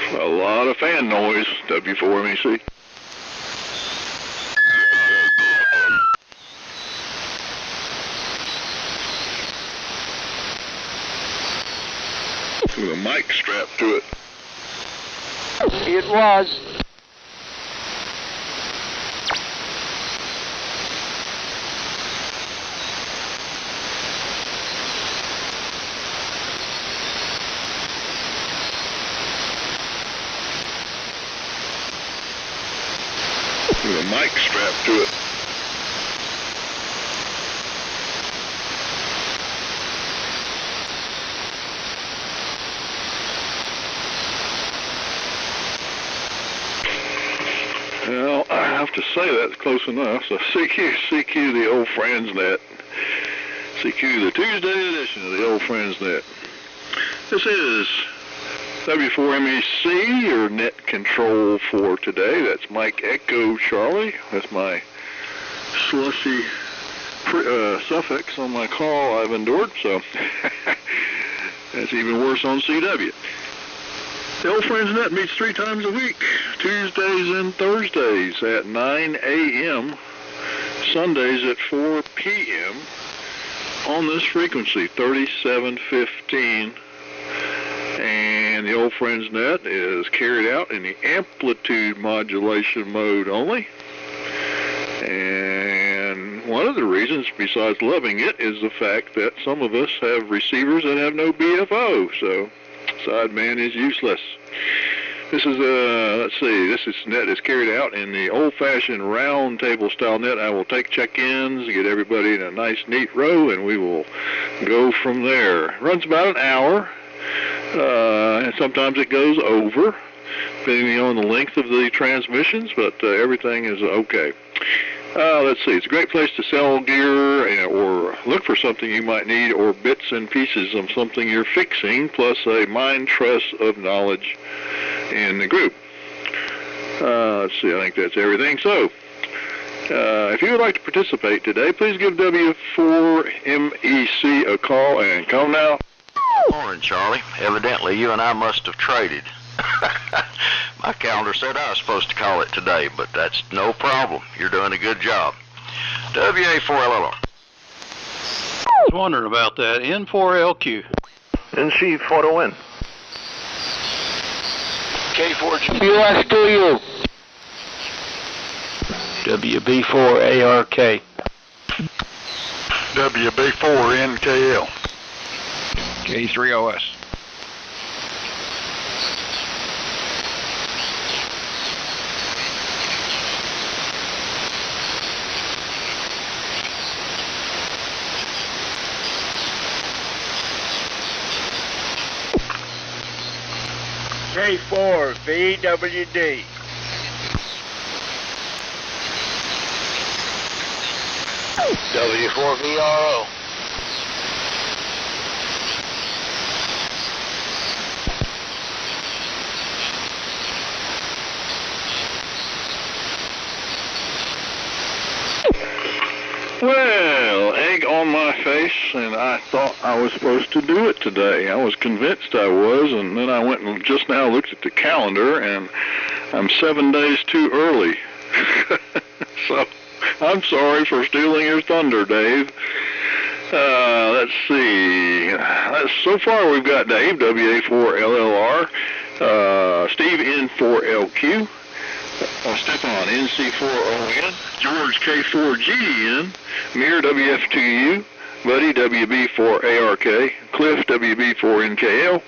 A lot of fan noise, W4MEC. With a mic strapped to it. It was. With a mic strapped to it. Well, I have to say that's close enough. So CQ the old Friends Net. CQ the Tuesday edition of the old Friends Net. This is W4MEC, your net control for today. That's Mike Echo Charlie. That's my slushy suffix on my call I've endured, so that's even worse on CW. The Old Friends Net meets 3 times a week, Tuesdays and Thursdays at 9 a.m., Sundays at 4 p.m. on this frequency, 3715. And the Old Friends Net is carried out in the amplitude modulation mode only. And one of the reasons, besides loving it, is the fact that some of us have receivers that have no BFO, so sideband is useless. This is this net is carried out in the old-fashioned round table style net. I will take check-ins, get everybody in a nice neat row, and we will go from there. It runs about an hour, and sometimes it goes over, depending on the length of the transmissions, but everything is okay. Let's see, it's a great place to sell gear or look for something you might need, or bits and pieces of something you're fixing, plus a mind trust of knowledge in the group. Let's see, I think that's everything. So, if you would like to participate today, please give W4MEC a call and come now. Morning, Charlie. Evidently, you and I must have traded. My calendar said I was supposed to call it today, but that's no problem. You're doing a good job. WA4LLR. I was wondering about that. N4LQ. NC4ON. K4G. US2U. WB4ARK. WB4NKL. K3OS. K4VWD. W4VRO. Well, egg on my face, and I thought I was supposed to do it today. I was convinced I was, and then I went and just now looked at the calendar, and I'm 7 days too early. So, I'm sorry for stealing your thunder, Dave. Let's see. So far we've got Dave, WA4LLR, Steve, N4LQ, Stefan, NC4ON, George, K4GDN, Mir, WF2U, Buddy, WB4ARK, Cliff, WB4NKL,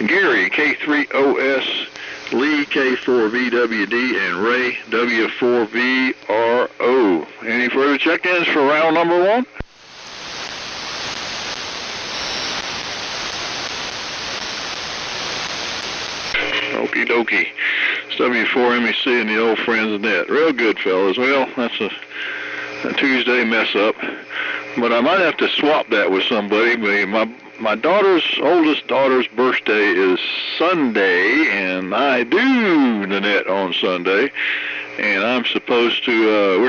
Gary, K3OS, Lee, K4VWD, and Ray, W4VRO. Any further check-ins for round number 1? Okie dokie. It's W4MEC and the Old Friends Net. Real good, fellas. Well, that's a Tuesday mess up. But I might have to swap that with somebody. My oldest daughter's birthday is Sunday, and I do the net on Sunday. And we're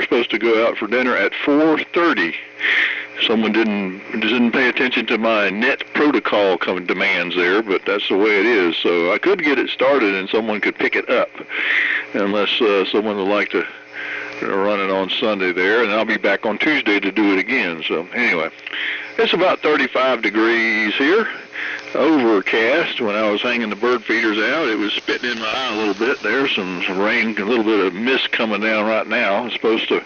supposed to go out for dinner at 4:30. someone didn't pay attention to my net protocol demands there, but that's the way it is. So I could get it started and someone could pick it up, unless someone would like to run it on Sunday there, and I'll be back on Tuesday to do it again. So anyway, it's about 35 degrees here, overcast. When I was hanging the bird feeders out, it was spitting in my eye a little bit. There's some rain, a little bit of mist coming down right now. It's supposed to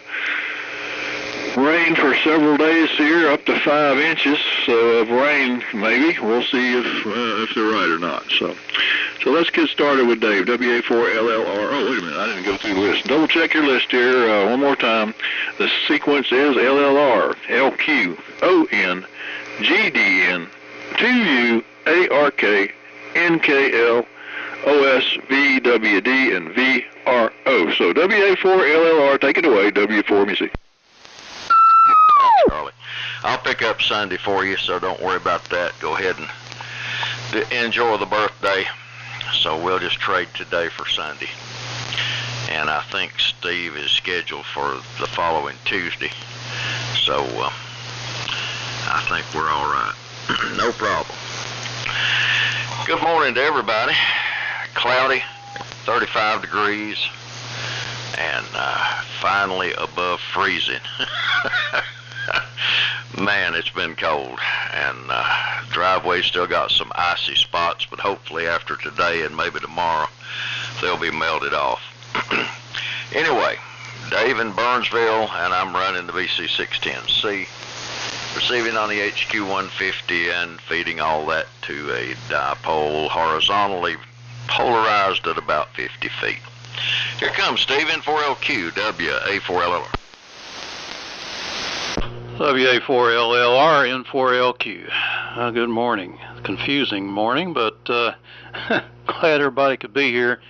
rain for several days here, up to 5 inches of rain, maybe. We'll see if they're right or not. So let's get started with Dave. WA4LLR. Oh, wait a minute. I didn't go through the list. Double check your list here one more time. The sequence is LLR, LQ, ON, GDN, 2U, ARK, NKL, OS, VWD, and VRO. So WA4LLR, take it away. W4, let me see. Charlie, I'll pick up Sunday for you, so don't worry about that. Go ahead and enjoy the birthday. So we'll just trade today for Sunday. And I think Steve is scheduled for the following Tuesday. So I think we're all right. No problem. Good morning to everybody. Cloudy, 35 degrees, and finally above freezing. Man, it's been cold, and driveway's still got some icy spots, but hopefully after today and maybe tomorrow, they'll be melted off. Anyway, Dave in Burnsville, and I'm running the BC610C, receiving on the HQ150 and feeding all that to a dipole horizontally polarized at about 50 feet. Here comes Steve in 4LQ, WA4LLR. WA4LLR, N4LQ. Good morning. Confusing morning, but glad everybody could be here.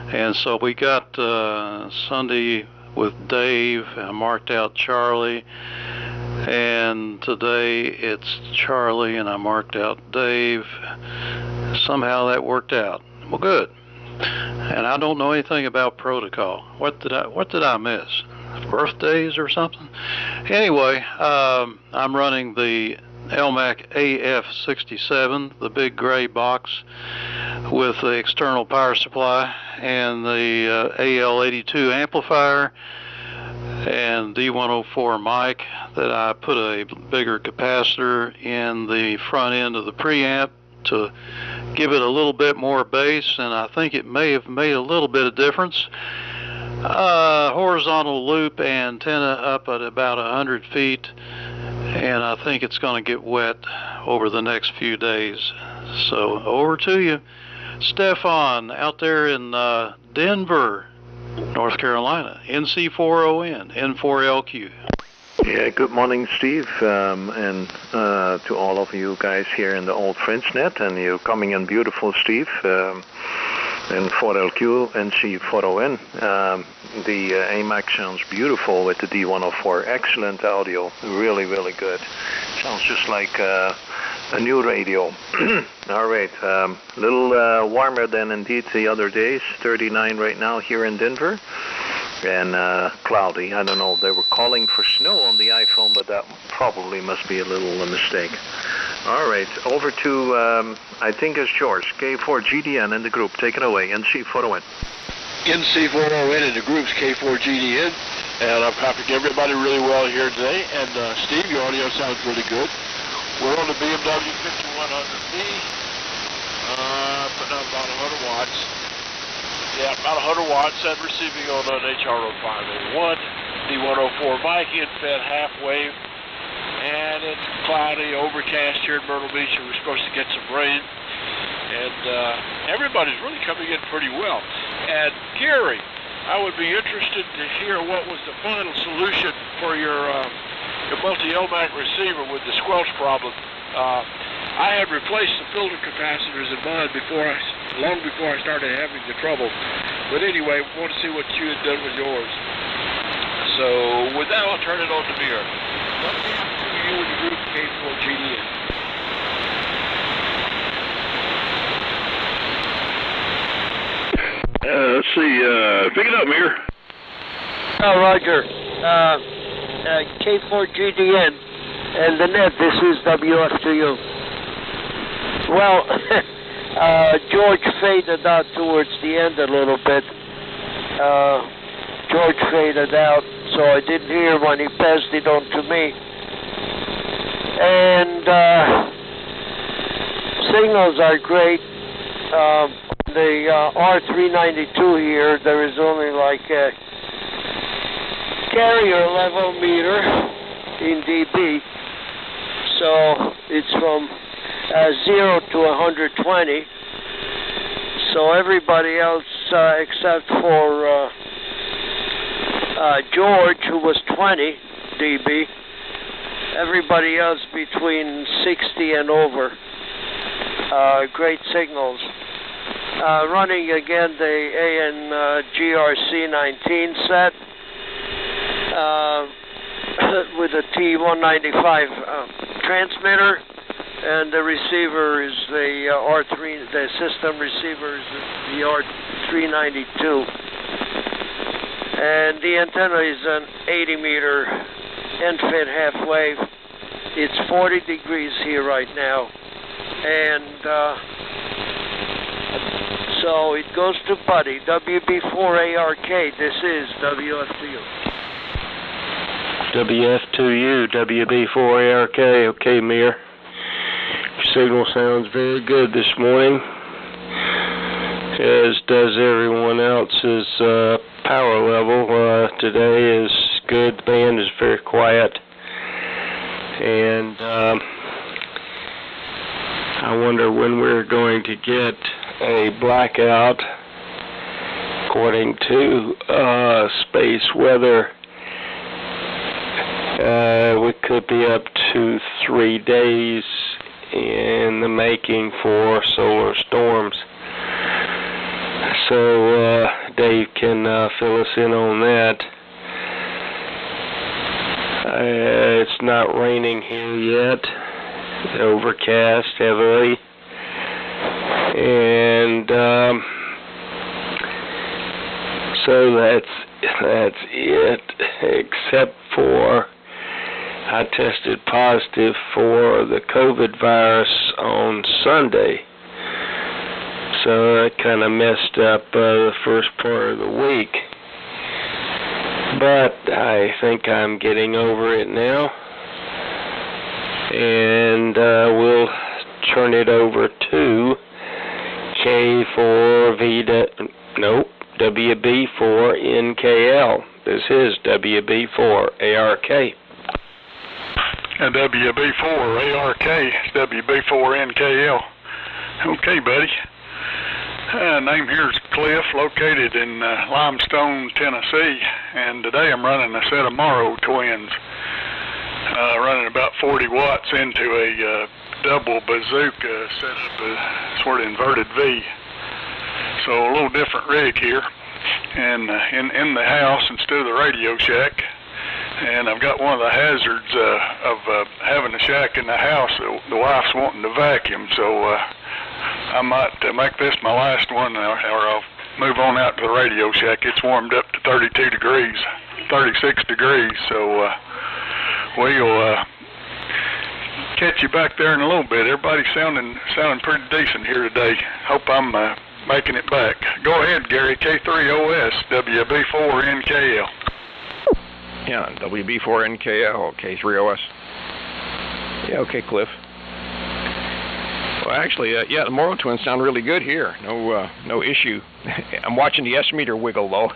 And so we got Sunday with Dave. I marked out Charlie. And today it's Charlie, and I marked out Dave. Somehow that worked out. Well, good. And I don't know anything about protocol. What did I miss? Birthdays or something? Anyway, I'm running the Elmac AF-67, the big gray box with the external power supply, and the AL82 amplifier and D104 mic that I put a bigger capacitor in the front end of the preamp to give it a little bit more bass, and I think it may have made a little bit of difference. Horizontal loop antenna up at about 100 feet, and I think it's going to get wet over the next few days. So over to you, Stefan, out there in Denver, North Carolina, NC40N, N4LQ. Yeah, good morning, Steve, and to all of you guys here in the old FringeNet, and you're coming in beautiful, Steve, in 4LQ, NC40N. The AMAC sounds beautiful with the D104, excellent audio, really, really good. Sounds just like a new radio. All right, a little warmer than indeed the other days, 39 right now here in Denver. And cloudy. I don't know, they were calling for snow on the iPhone, but that probably must be a little mistake. All right, over to, I think it's George, K4GDN in the group. Take it away, NC40N. NC40N in the group's K4GDN, and I'm copying everybody really well here today. And Steve, your audio sounds really good. We're on the BMW 5100B, putting out about 100 watts. Yeah, about 100 watts and receiving on an HRO 501, D104 mic in fed half wave, and it's cloudy, overcast here in Myrtle Beach, and we're supposed to get some rain, and everybody's really coming in pretty well. And Gary, I would be interested to hear what was the final solution for your multi-Elmac receiver with the squelch problem. I had replaced the filter capacitors in mine long before I started having the trouble. But anyway, I want to see what you had done with yours. So with that, I'll turn it on to Mir. Let me have to you in the group K4GDN. Let's see, pick it up, Mir. Oh, Roger. K4GDN. and the net. This is WF2U. Well, George faded out towards the end a little bit. George faded out, so I didn't hear when he passed it on to me. And signals are great. The R392 here, there is only like a carrier level meter in dB, so it's from 0 to 120. So everybody else, except for George, who was 20 dB, everybody else between 60 and over. Great signals. Running again the AN-GRC19 set with a T195 transmitter, and the receiver is the R3. The system receiver is the R392, and the antenna is an 80-meter end-fit half wave. It's 40 degrees here right now, and so it goes to Buddy, WB4ARK. This is WF2U. WF2U, WB4ARK. Okay, Mir. Your signal sounds very good this morning, as does everyone else's power level. Today is good. The band is very quiet. And I wonder when we're going to get a blackout. According to space weather, we could be up to 3 days in the making for solar storms. So Dave can fill us in on that. It's not raining here yet. It's overcast heavily. And so that's it, except for I tested positive for the COVID virus on Sunday. So that kind of messed up the first part of the week. But I think I'm getting over it now. And we'll turn it over to WB4NKL. This is WB4ARK. And WB4ARK is WB4NKL. Okay, buddy. Name here is Cliff, located in Limestone, Tennessee, and today I'm running a set of Morrow twins, running about 40 watts into a double bazooka setup, a sort of inverted V. So a little different rig here, and in the house instead of the Radio Shack. And I've got one of the hazards of having a shack in the house. The wife's wanting to vacuum, so I might make this my last one, or I'll move on out to the Radio Shack. It's warmed up to 32 degrees, 36 degrees, so we'll catch you back there in a little bit. Everybody's sounding pretty decent here today. Hope I'm making it back. Go ahead, Gary. K3OS, WB4NKL. Yeah, WB4NKL, K3OS. Yeah, okay, Cliff. Well, actually, yeah, the Morrow twins sound really good here. No issue. I'm watching the S-meter wiggle, though,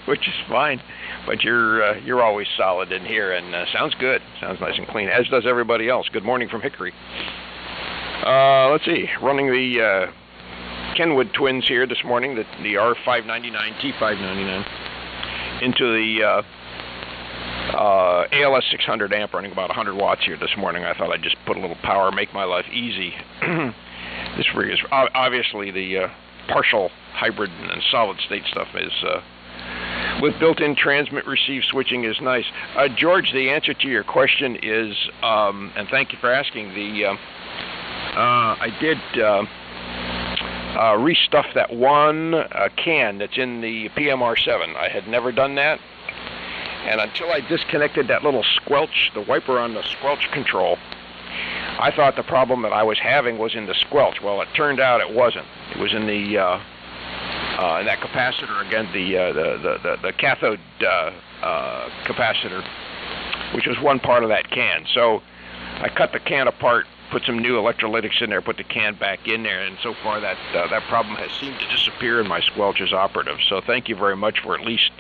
which is fine. But you're always solid in here, and sounds good. Sounds nice and clean, as does everybody else. Good morning from Hickory. Let's see, running the Kenwood twins here this morning, the R599, T599, into the ALS 600 amp, running about 100 watts here this morning. I thought I'd just put a little power, make my life easy. This rig is obviously the partial hybrid and solid state stuff is with built-in transmit receive switching is nice. George, the answer to your question is, and thank you for asking, I did restuff that one can that's in the PMR7. I had never done that, And until I disconnected that little squelch, the wiper on the squelch control, I thought the problem that I was having was in the squelch. Well, it turned out it wasn't. It was in the in that capacitor again, the cathode capacitor, which was one part of that can. So I cut the can apart, put some new electrolytics in there, put the can back in there, and so far that problem has seemed to disappear and my squelch is operative. So thank you very much for at least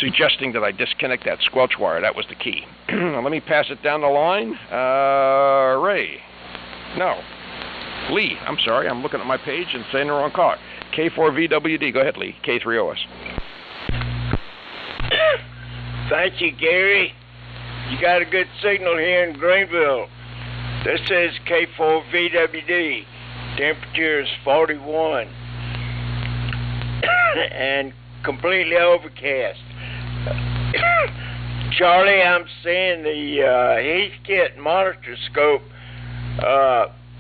suggesting that I disconnect that squelch wire. That was the key. Let me pass it down the line. Lee, I'm sorry, I'm looking at my page and saying the wrong caller. K4VWD, go ahead, Lee, K3OS. Thank you, Gary. You got a good signal here in Greenville. This is K4VWD. Temperature is 41 and completely overcast. Charlie, I'm seeing the Heathkit monitor scope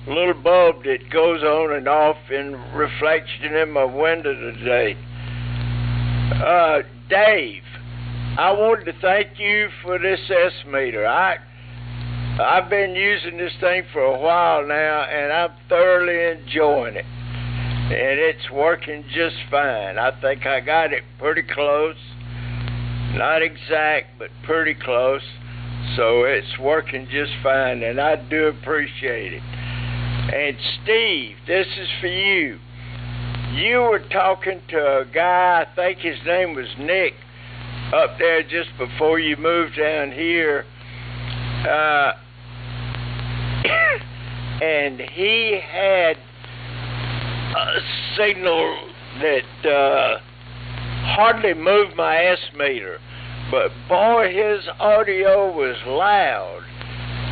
little bulb that goes on and off in reflection in my window today. Dave, I wanted to thank you for this S-meter. I've been using this thing for a while now, and I'm thoroughly enjoying it. And it's working just fine. I think I got it pretty close. Not exact, but pretty close. So it's working just fine, and I do appreciate it. And Steve, this is for you. You were talking to a guy, I think his name was Nick, up there just before you moved down here. And he had a signal that hardly moved my S-meter, but boy, his audio was loud.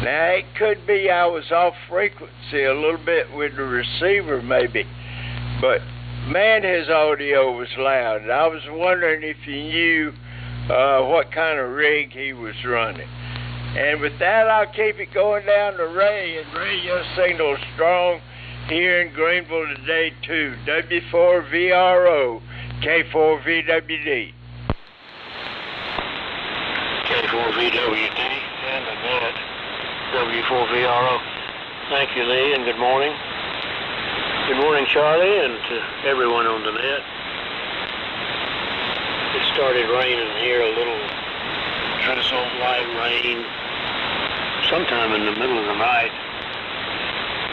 Now, it could be I was off frequency a little bit with the receiver maybe, but man, his audio was loud. And I was wondering if you knew what kind of rig he was running. And with that, I'll keep it going down to Ray, and radio signal strong here in Greenville today too. W4VRO, K4VWD. K4VWD and the net, W4VRO. Thank you, Lee, and good morning. Good morning, Charlie, and to everyone on the net. It started raining here, a little drizzle, light rain, sometime in the middle of the night.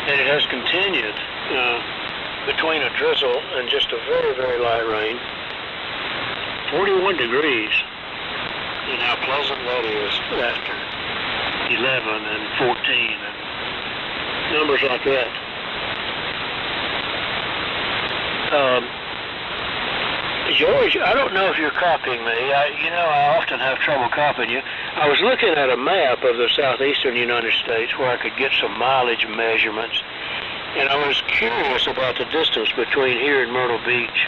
And it has continued between a drizzle and just a very, very light rain. 41 degrees. And how pleasant that is after 11 and 14 and numbers like that. George, I don't know if you're copying me. I often have trouble copying you. I was looking at a map of the southeastern United States where I could get some mileage measurements, and I was curious about the distance between here and Myrtle Beach.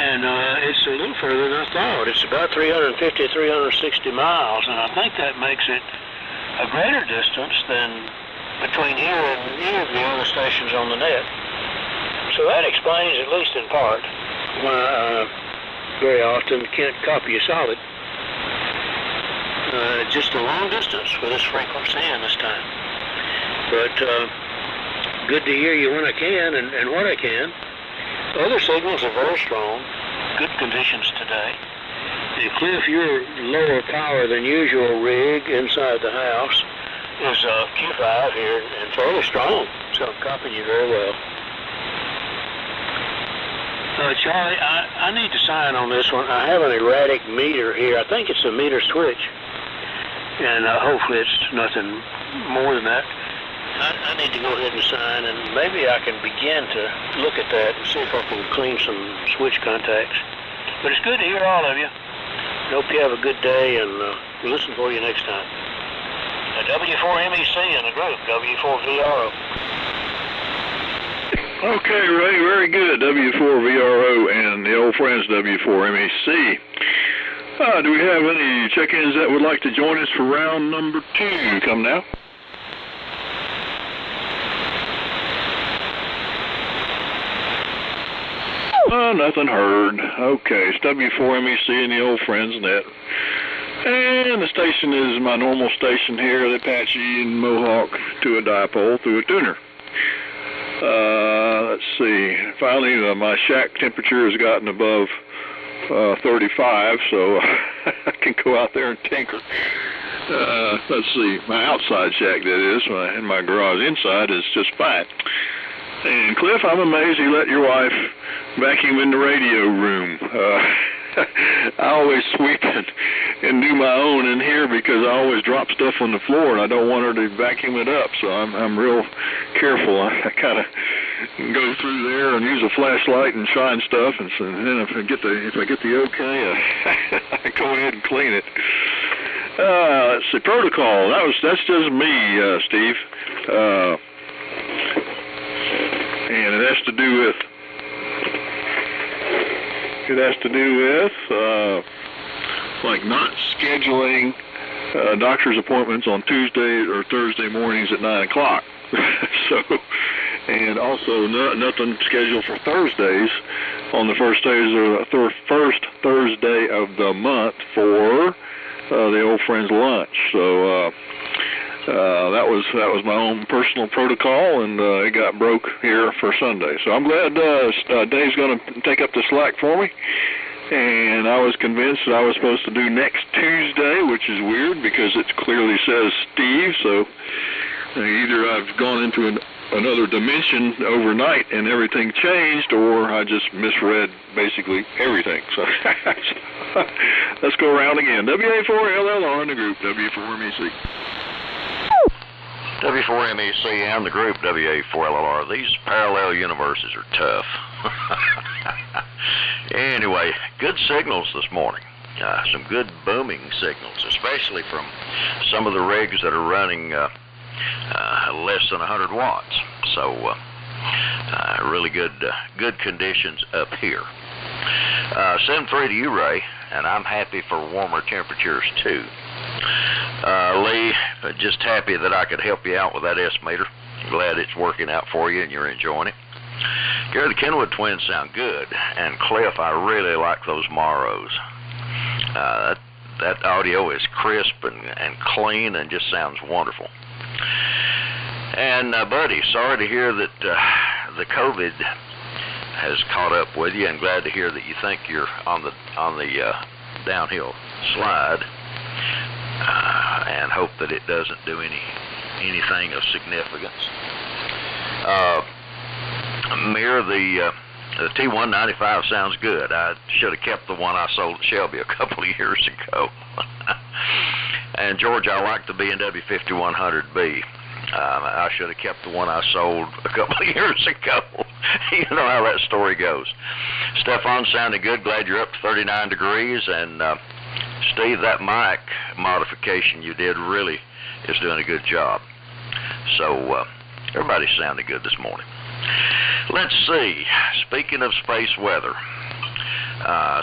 And it's a little further than I thought. It's about 350, 360 miles, and I think that makes it a greater distance than between here and any of the other stations on the net. So that explains, at least in part, why I very often can't copy a solid. Just a long distance for this frequency and this time. But good to hear you when I can and what I can. Other signals are very strong. Good conditions today. And Cliff, your lower power than usual rig inside the house is Q5 here and fairly strong. So I'm copying you very well. Charlie, I need to sign on this one. I have an erratic meter here. I think it's a meter switch. And hopefully it's nothing more than that. I need to go ahead and sign, and maybe I can begin to look at that and see if I can clean some switch contacts. But it's good to hear all of you. Hope you have a good day, and we'll listen for you next time. W4MEC in the group, W4VRO. Okay, Ray, very good. W4VRO and the old friends W4MEC. Do we have any check-ins that would like to join us for round number 2? Come now. Nothing heard. Okay, it's W4MEC in the old Friends Net. And the station is my normal station here, the Apache and Mohawk to a dipole through a tuner. Let's see. Finally, my shack temperature has gotten above 35, so I can go out there and tinker. Let's see. My outside shack, that is, in my garage. Inside is just fine. And Cliff, I'm amazed you let your wife vacuum in the radio room. I always sweep and do my own in here because I always drop stuff on the floor and I don't want her to vacuum it up. So I'm real careful. I kind of go through there and use a flashlight and shine stuff, and then if I get the okay, I go ahead and clean it. Let's see, protocol. That's just me, Steve. And it has to do with like not scheduling doctor's appointments on Tuesday or Thursday mornings at 9 o'clock. So, and also nothing scheduled for Thursdays on the first Thursday of the month for the old friends lunch. So that was my own personal protocol, and it got broke here for Sunday. So I'm glad Dave's going to take up the slack for me. And I was convinced that I was supposed to do next Tuesday, which is weird because it clearly says Steve. So either I've gone into another dimension overnight and everything changed, or I just misread basically everything. So let's go around again. WA4LLR in the group, W4MEC. W4MEC and the group WA4LLR. These parallel universes are tough. Anyway, good signals this morning. Some good booming signals, especially from some of the rigs that are running less than 100 watts. So really good conditions up here. 7-3 to you, Ray, and I'm happy for warmer temperatures too. Lee, just happy that I could help you out with that S-meter. Glad it's working out for you and you're enjoying it. Gary, the Kenwood twins sound good, and Cliff, I really like those Morrows. That audio is crisp and clean and just sounds wonderful. And buddy, sorry to hear that the COVID has caught up with you, and glad to hear that you think you're on the downhill slide, and hope that it doesn't do anything of significance. Mir, the T195 sounds good. I should have kept the one I sold Shelby a couple of years ago. And George, I like the B&W 5100B. I should have kept the one I sold a couple of years ago. You know how that story goes. Stefan sounded good. Glad you're up to 39 degrees. And Steve, that mic modification you did really is doing a good job. So everybody sounded good this morning. Let's see. Speaking of space weather,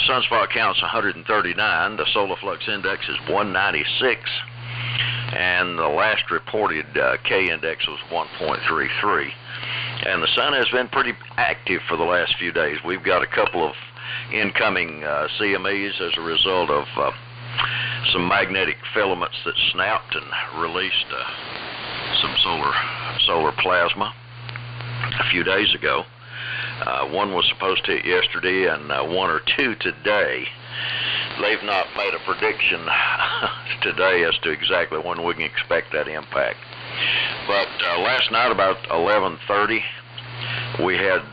sunspot count's 139. The solar flux index is 196. And the last reported K index was 1.33. And the sun has been pretty active for the last few days. We've got a couple of incoming CMEs as a result of some magnetic filaments that snapped and released some solar plasma a few days ago. One was supposed to hit yesterday and one or two today. They've not made a prediction today as to exactly when we can expect that impact. But last night about 11:30, we had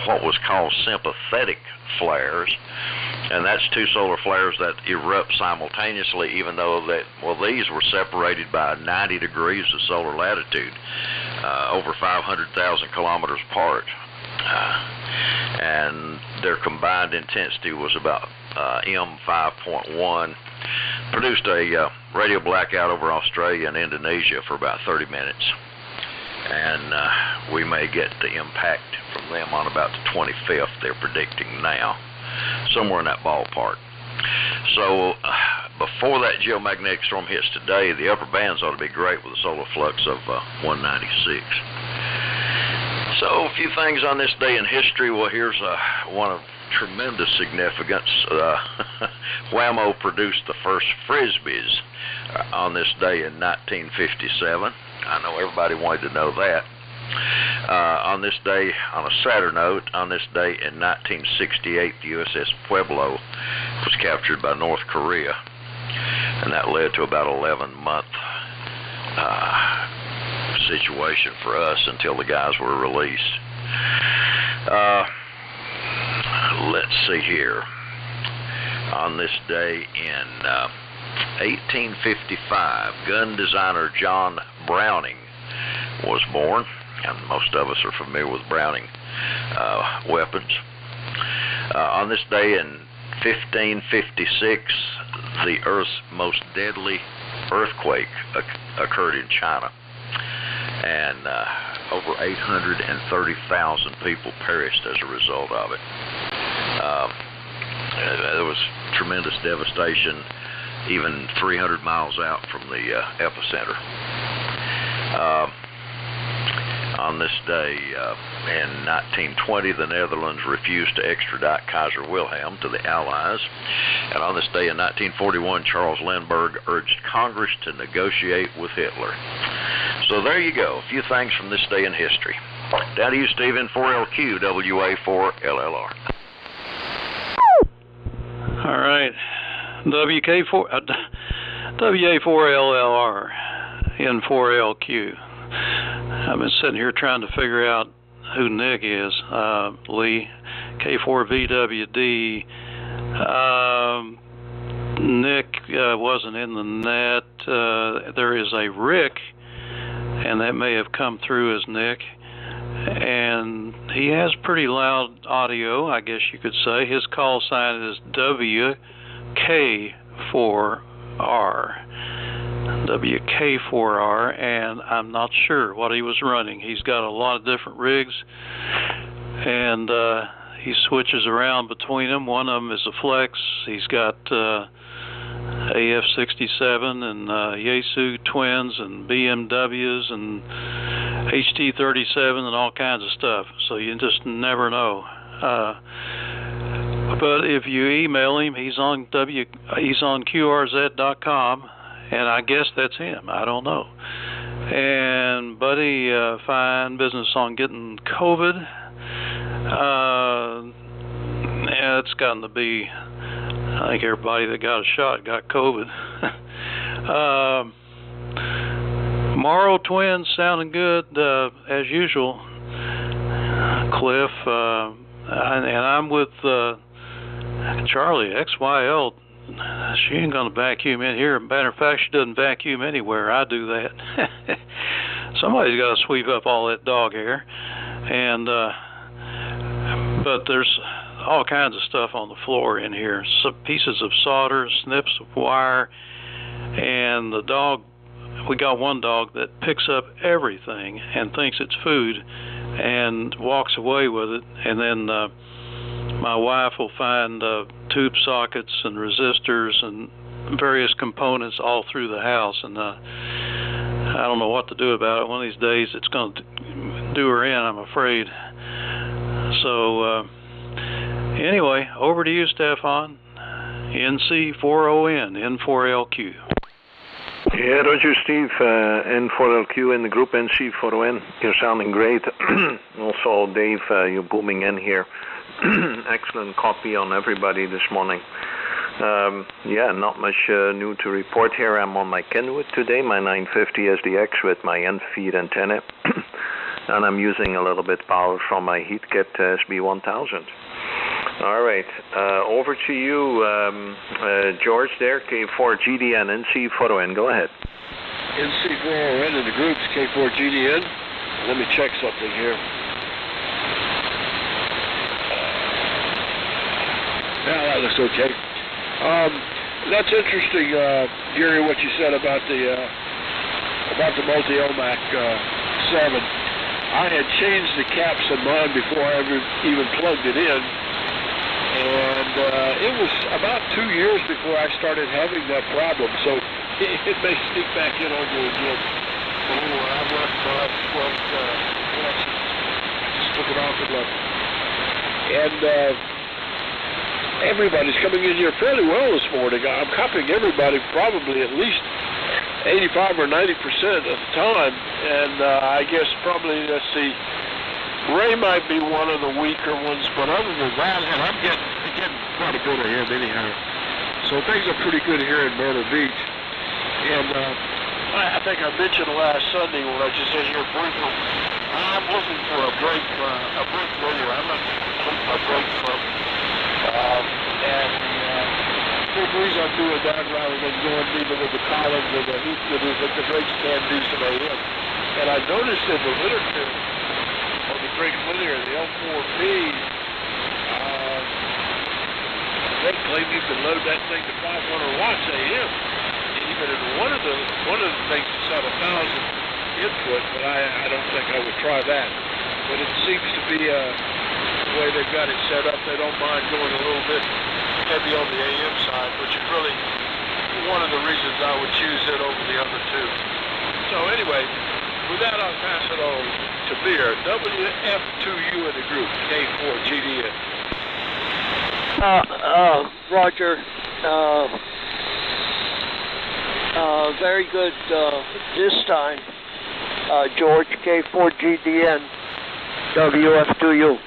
what was called sympathetic flares, and that's two solar flares that erupt simultaneously, even though these were separated by 90 degrees of solar latitude, over 500,000 kilometers apart, and their combined intensity was about M5.1. Produced a radio blackout over Australia and Indonesia for about 30 minutes, and we may get the impact from them on about the 25th. They're predicting now, somewhere in that ballpark. So before that geomagnetic storm hits today, the upper bands ought to be great with a solar flux of 196. So, a few things on this day in history. Well, here's one of tremendous significance. Whammo produced the first Frisbees on this day in 1957. I know everybody wanted to know that. On this day, on a sadder note, on this day in 1968, the USS Pueblo was captured by North Korea, and that led to about 11-month situation for us until the guys were released. Let's see here. On this day in 1855, gun designer John Browning was born, and most of us are familiar with Browning weapons. On this day in 1556, the Earth's most deadly earthquake occurred in China, and over 830,000 people perished as a result of it. There was tremendous devastation even 300 miles out from the epicenter. On this day in 1920, the Netherlands refused to extradite Kaiser Wilhelm to the Allies. And on this day in 1941, Charles Lindbergh urged Congress to negotiate with Hitler. So there you go, a few things from this day in history. Down to you, Steve, N4LQ, WA4LLR. All right, WA4LLR, N4LQ. I've been sitting here trying to figure out who Nick is. Lee, K4VWD. Nick wasn't in the net. There is a Rick, and that may have come through as Nick. And he has pretty loud audio, I guess you could say. His call sign is WK4R. WK4R, and I'm not sure what he was running. He's got a lot of different rigs, and he switches around between them. One of them is a Flex. He's got AF-67 and Yaesu twins and BMWs and HT-37 and all kinds of stuff. So you just never know. But if you email him, he's on QRZ.com. And I guess that's him. I don't know. And Buddy, fine business on getting COVID. Yeah, it's gotten to be, I think everybody that got a shot got COVID. Morrow twins sounding good as usual. Cliff, and I'm with Charlie, XYL. She ain't going to vacuum in here. Matter of fact, she doesn't vacuum anywhere. I do that. Somebody's got to sweep up all that dog hair. And but there's all kinds of stuff on the floor in here. Some pieces of solder, snips of wire, and the dog. We got one dog that picks up everything and thinks it's food and walks away with it. And then my wife will find tube sockets and resistors and various components all through the house, and I don't know what to do about it. One of these days it's going to do her in, I'm afraid. So anyway, over to you, Stefan. NC40N, N4LQ. Yeah, Roger, Steve, N4LQ in the group NC40N. You're sounding great. Also, Dave, you're booming in here. Excellent copy on everybody this morning. Yeah, not much new to report here. I'm on my Kenwood today, my 950 SDX with my end feed antenna. And I'm using a little bit power from my HeatKit SB1000. All right, over to you, George there, K4GDN, NC40N. Go ahead. NC40N in the groups, K4GDN. Let me check something here. Yeah, that looks okay. That's interesting, Gary, what you said about the multi-Elmac 7. I had changed the caps in mine before I ever even plugged it in, and it was about 2 years before I started having that problem. So it may sneak back in on you again. Oh, I worked connection. taken off at 11. And everybody's coming in here fairly well this morning. I'm copying everybody probably at least 85 or 90% of the time. And I guess probably, let's see, Ray might be one of the weaker ones, but other than that, and I'm getting quite a bit of him anyhow. So things are pretty good here in Myrtle Beach. And I think I mentioned last Sunday when I just said here briefly, I'm looking for a break video. I'm not looking for a break from. And the reason I'm doing that rather than going even with the columns or the hoop is that the brakes can do some AM. And I noticed in the literature on the brake linear, the L4B, they claim you can load that thing to 500 watts AM. Even in one of the things that's at 1,000 input, but I don't think I would try that. But it seems to be the way they've got it set up. They don't mind going a little bit heavy on the AM side, which is really one of the reasons I would choose it over the other two. So anyway, with that I'll pass it on to Beer, WF2U in the group, K4GDN. Roger. Very good this time, George, K4GDN, WF2U.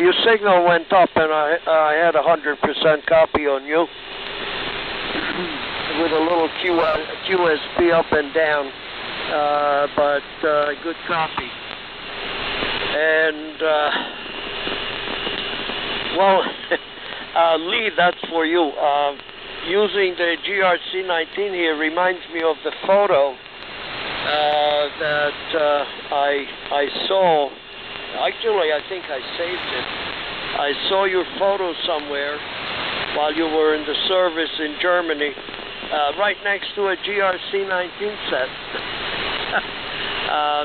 Your signal went up and I had 100% copy on you with a little QSB up and down, but good copy. And, well, Lee, that's for you. Using the GRC-19 here reminds me of the photo that I saw. Actually, I think I saved it. I saw your photo somewhere while you were in the service in Germany, right next to a GRC-19 set.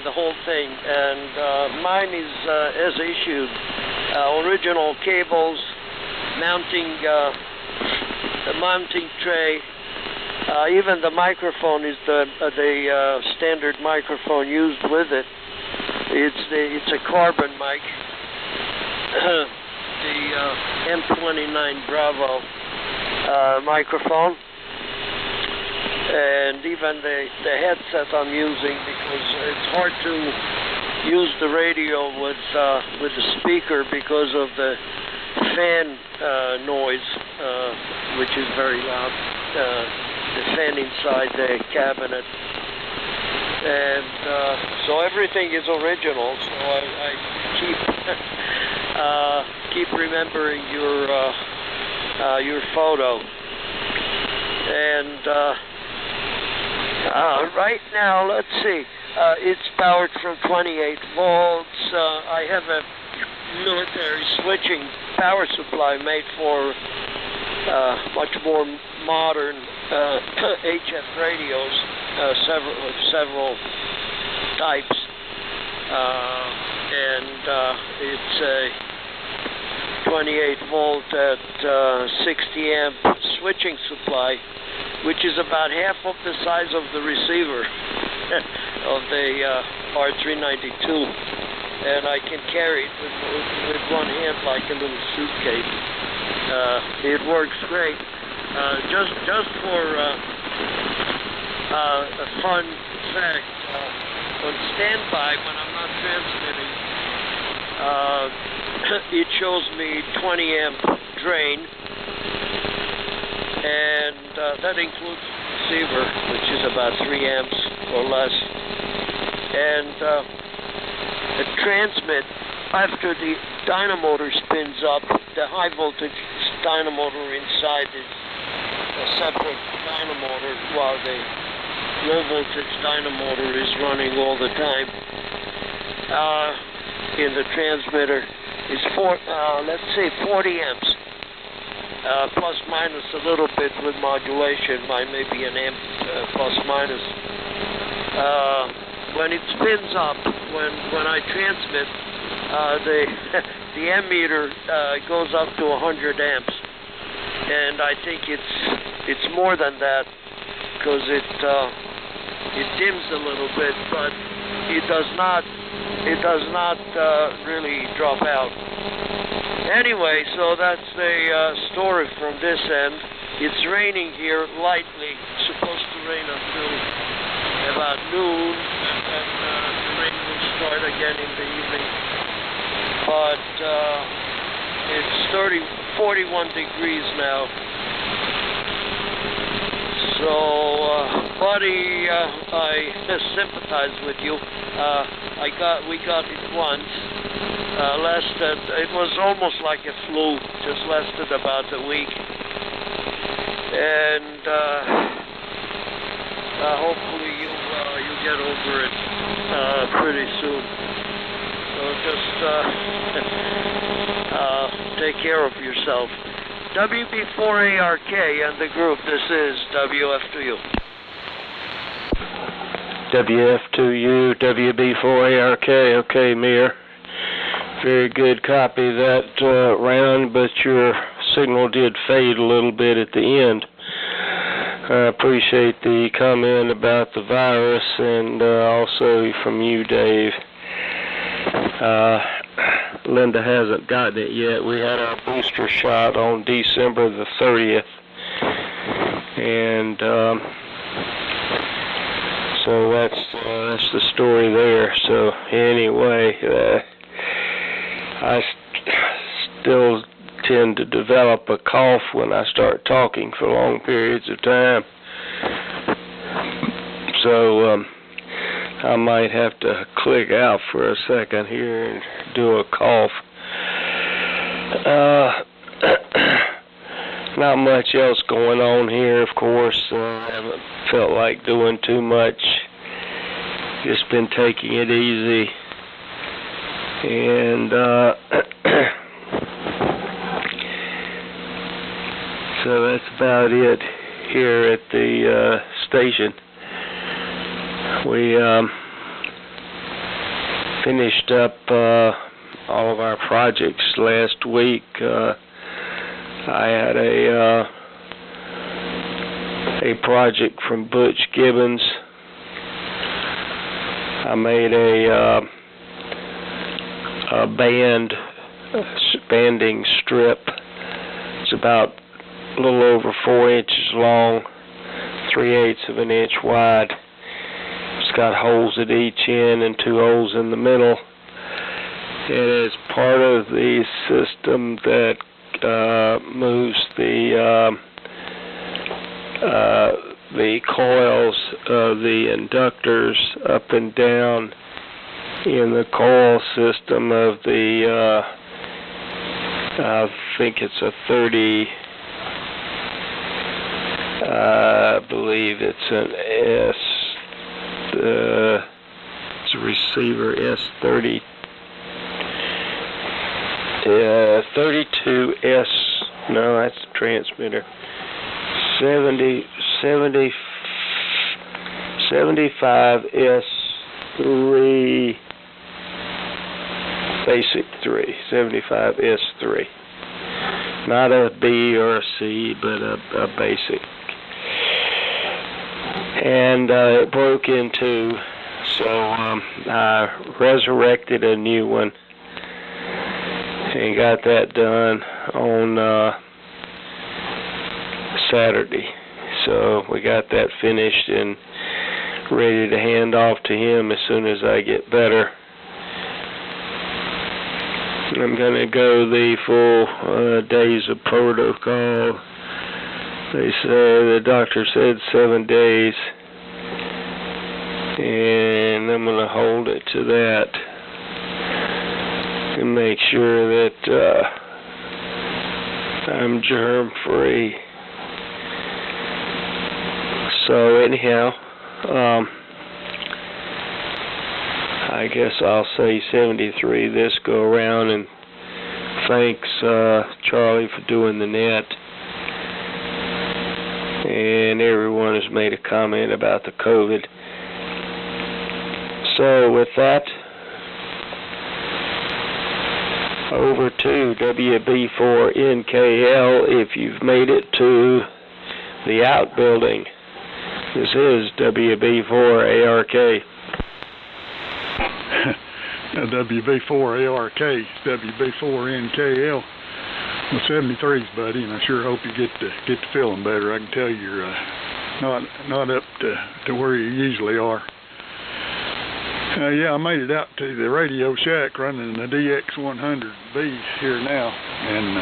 The whole thing. And mine is as issued. Original cables, the mounting tray, even the microphone is the standard microphone used with it. It's a carbon mic, the M29 Bravo microphone, and even the headset I'm using, because it's hard to use the radio with the speaker because of the fan noise, which is very loud, the fan inside the cabinet. And so everything is original, so I keep remembering your photo. And right now, let's see, it's powered from 28 volts. I have a military switching power supply made for much more modern HF radios, several types, and it's a 28 volt at 60 amp switching supply, which is about half of the size of the receiver of the R392. And I can carry it with one hand like a little suitcase. It works great. Just for a fun fact, on standby when I'm not transmitting, it shows me 20 amp drain, and that includes the receiver, which is about 3 amps or less. And the transmit, after the dynamotor spins up, the high voltage dynamotor inside is a separate dynamotor, while the low voltage dynamotor is running all the time. In the transmitter is 40 amps, plus minus a little bit with modulation, by maybe an amp plus minus. When it spins up, when I transmit, the ammeter goes up to 100 amps, and I think it's more than that, because it dims a little bit, but it does not it does not really drop out. Anyway, so that's the story from this end. It's raining here lightly. It's supposed to rain until about noon, and then the rain will start again in the evening. But it's 41 degrees now. So, buddy, I sympathize with you. We got it once. It was almost like a flu. Just lasted about a week, and hopefully you get over it pretty soon. So just take care of yourself. WB4ARK and the group, this is WF2U. WF2U, WB4ARK, okay, Mir. Very good copy of that round, but your signal did fade a little bit at the end. I appreciate the comment about the virus, and also from you, Dave. Linda hasn't gotten it yet. We had our booster shot on December the 30th, and so that's the story there. So anyway, I still tend to develop a cough when I start talking for long periods of time. So I might have to click out for a second here and do a cough. Not much else going on here, of course. I haven't felt like doing too much. Just been taking it easy. And so that's about it here at the station. We finished up all of our projects last week. I had a project from Butch Gibbons. I made a banding strip. It's about a little over 4 inches long, 3/8 of an inch wide. It's got holes at each end and 2 holes in the middle. It is part of the system that moves the coils of the inductors up and down in the coil system of the I think it's a 30, I believe it's an S, it's a receiver S30, 32S, no, that's the transmitter, 75S3, basic 3, 75S3. Not a B or a C, but a basic. And it broke in two, so I resurrected a new one and got that done on Saturday. So we got that finished and ready to hand off to him as soon as I get better. I'm going to go the full days of protocol. They say, the doctor said 7 days, and I'm going to hold it to that and make sure that I'm germ-free. So anyhow, I guess I'll say 73 this go around, and thanks Charlie for doing the net, and everyone has made a comment about the COVID. So with that, over to WB4NKL if you've made it to the outbuilding. This is WB4ARK. WB4ARK, WB4NKL. Well, 73's, buddy, and I sure hope you get to feeling better. I can tell you're not up to where you usually are. Yeah, I made it out to the Radio Shack running the DX100B here now, and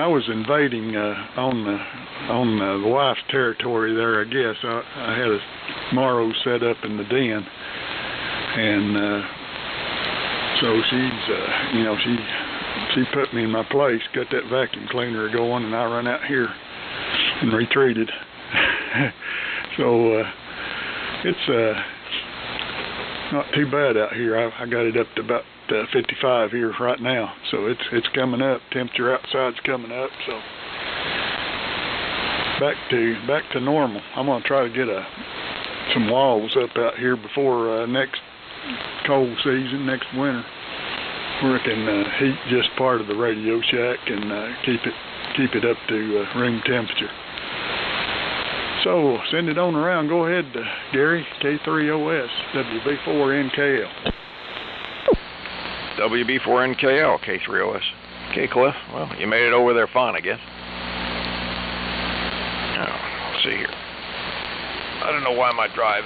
I was invading on the wife's territory there. I guess I had a Morrow set up in the den, and so she's she put me in my place, got that vacuum cleaner going, and I run out here and retreated. So it's not too bad out here. I got it up to about 55 here right now, so it's coming up. Temperature outside's coming up, so back to normal. I'm gonna try to get some walls up out here before next cold season, next winter, where I can heat just part of the Radio Shack and keep it up to room temperature. So send it on around. Go ahead, Gary. K3OS, WB4NKL. WB4NKL, K3OS. Okay, Cliff. Well, you made it over there fine, I guess. Now, let's see here. I don't know why my drive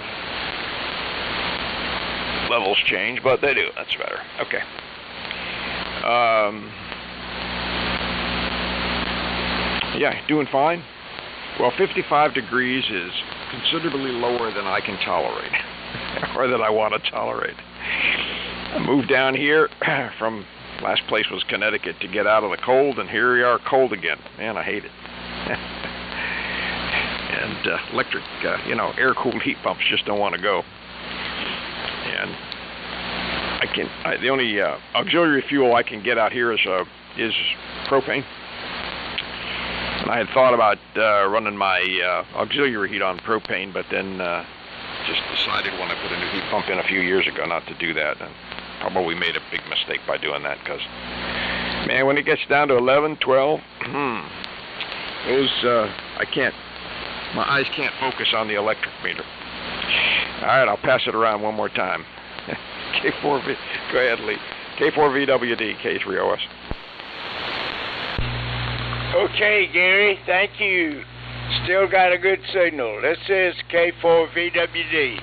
levels change, but they do. That's better. Okay. Yeah, doing fine. Well, 55 degrees is considerably lower than I can tolerate, or that I want to tolerate. I moved down here from, last place was Connecticut, to get out of the cold, and here we are cold again. Man, I hate it. And electric, air-cooled heat pumps just don't want to go. And the only auxiliary fuel I can get out here is propane. And I had thought about running my auxiliary heat on propane, but then just decided when I put a new heat pump in a few years ago not to do that. And probably made a big mistake by doing that, because, man, when it gets down to 11, 12, my eyes can't focus on the electric meter. All right, I'll pass it around one more time. K4V, go ahead, Lee. K4VWD, K3OS. Okay, Gary, thank you. Still got a good signal. This is K4VWD.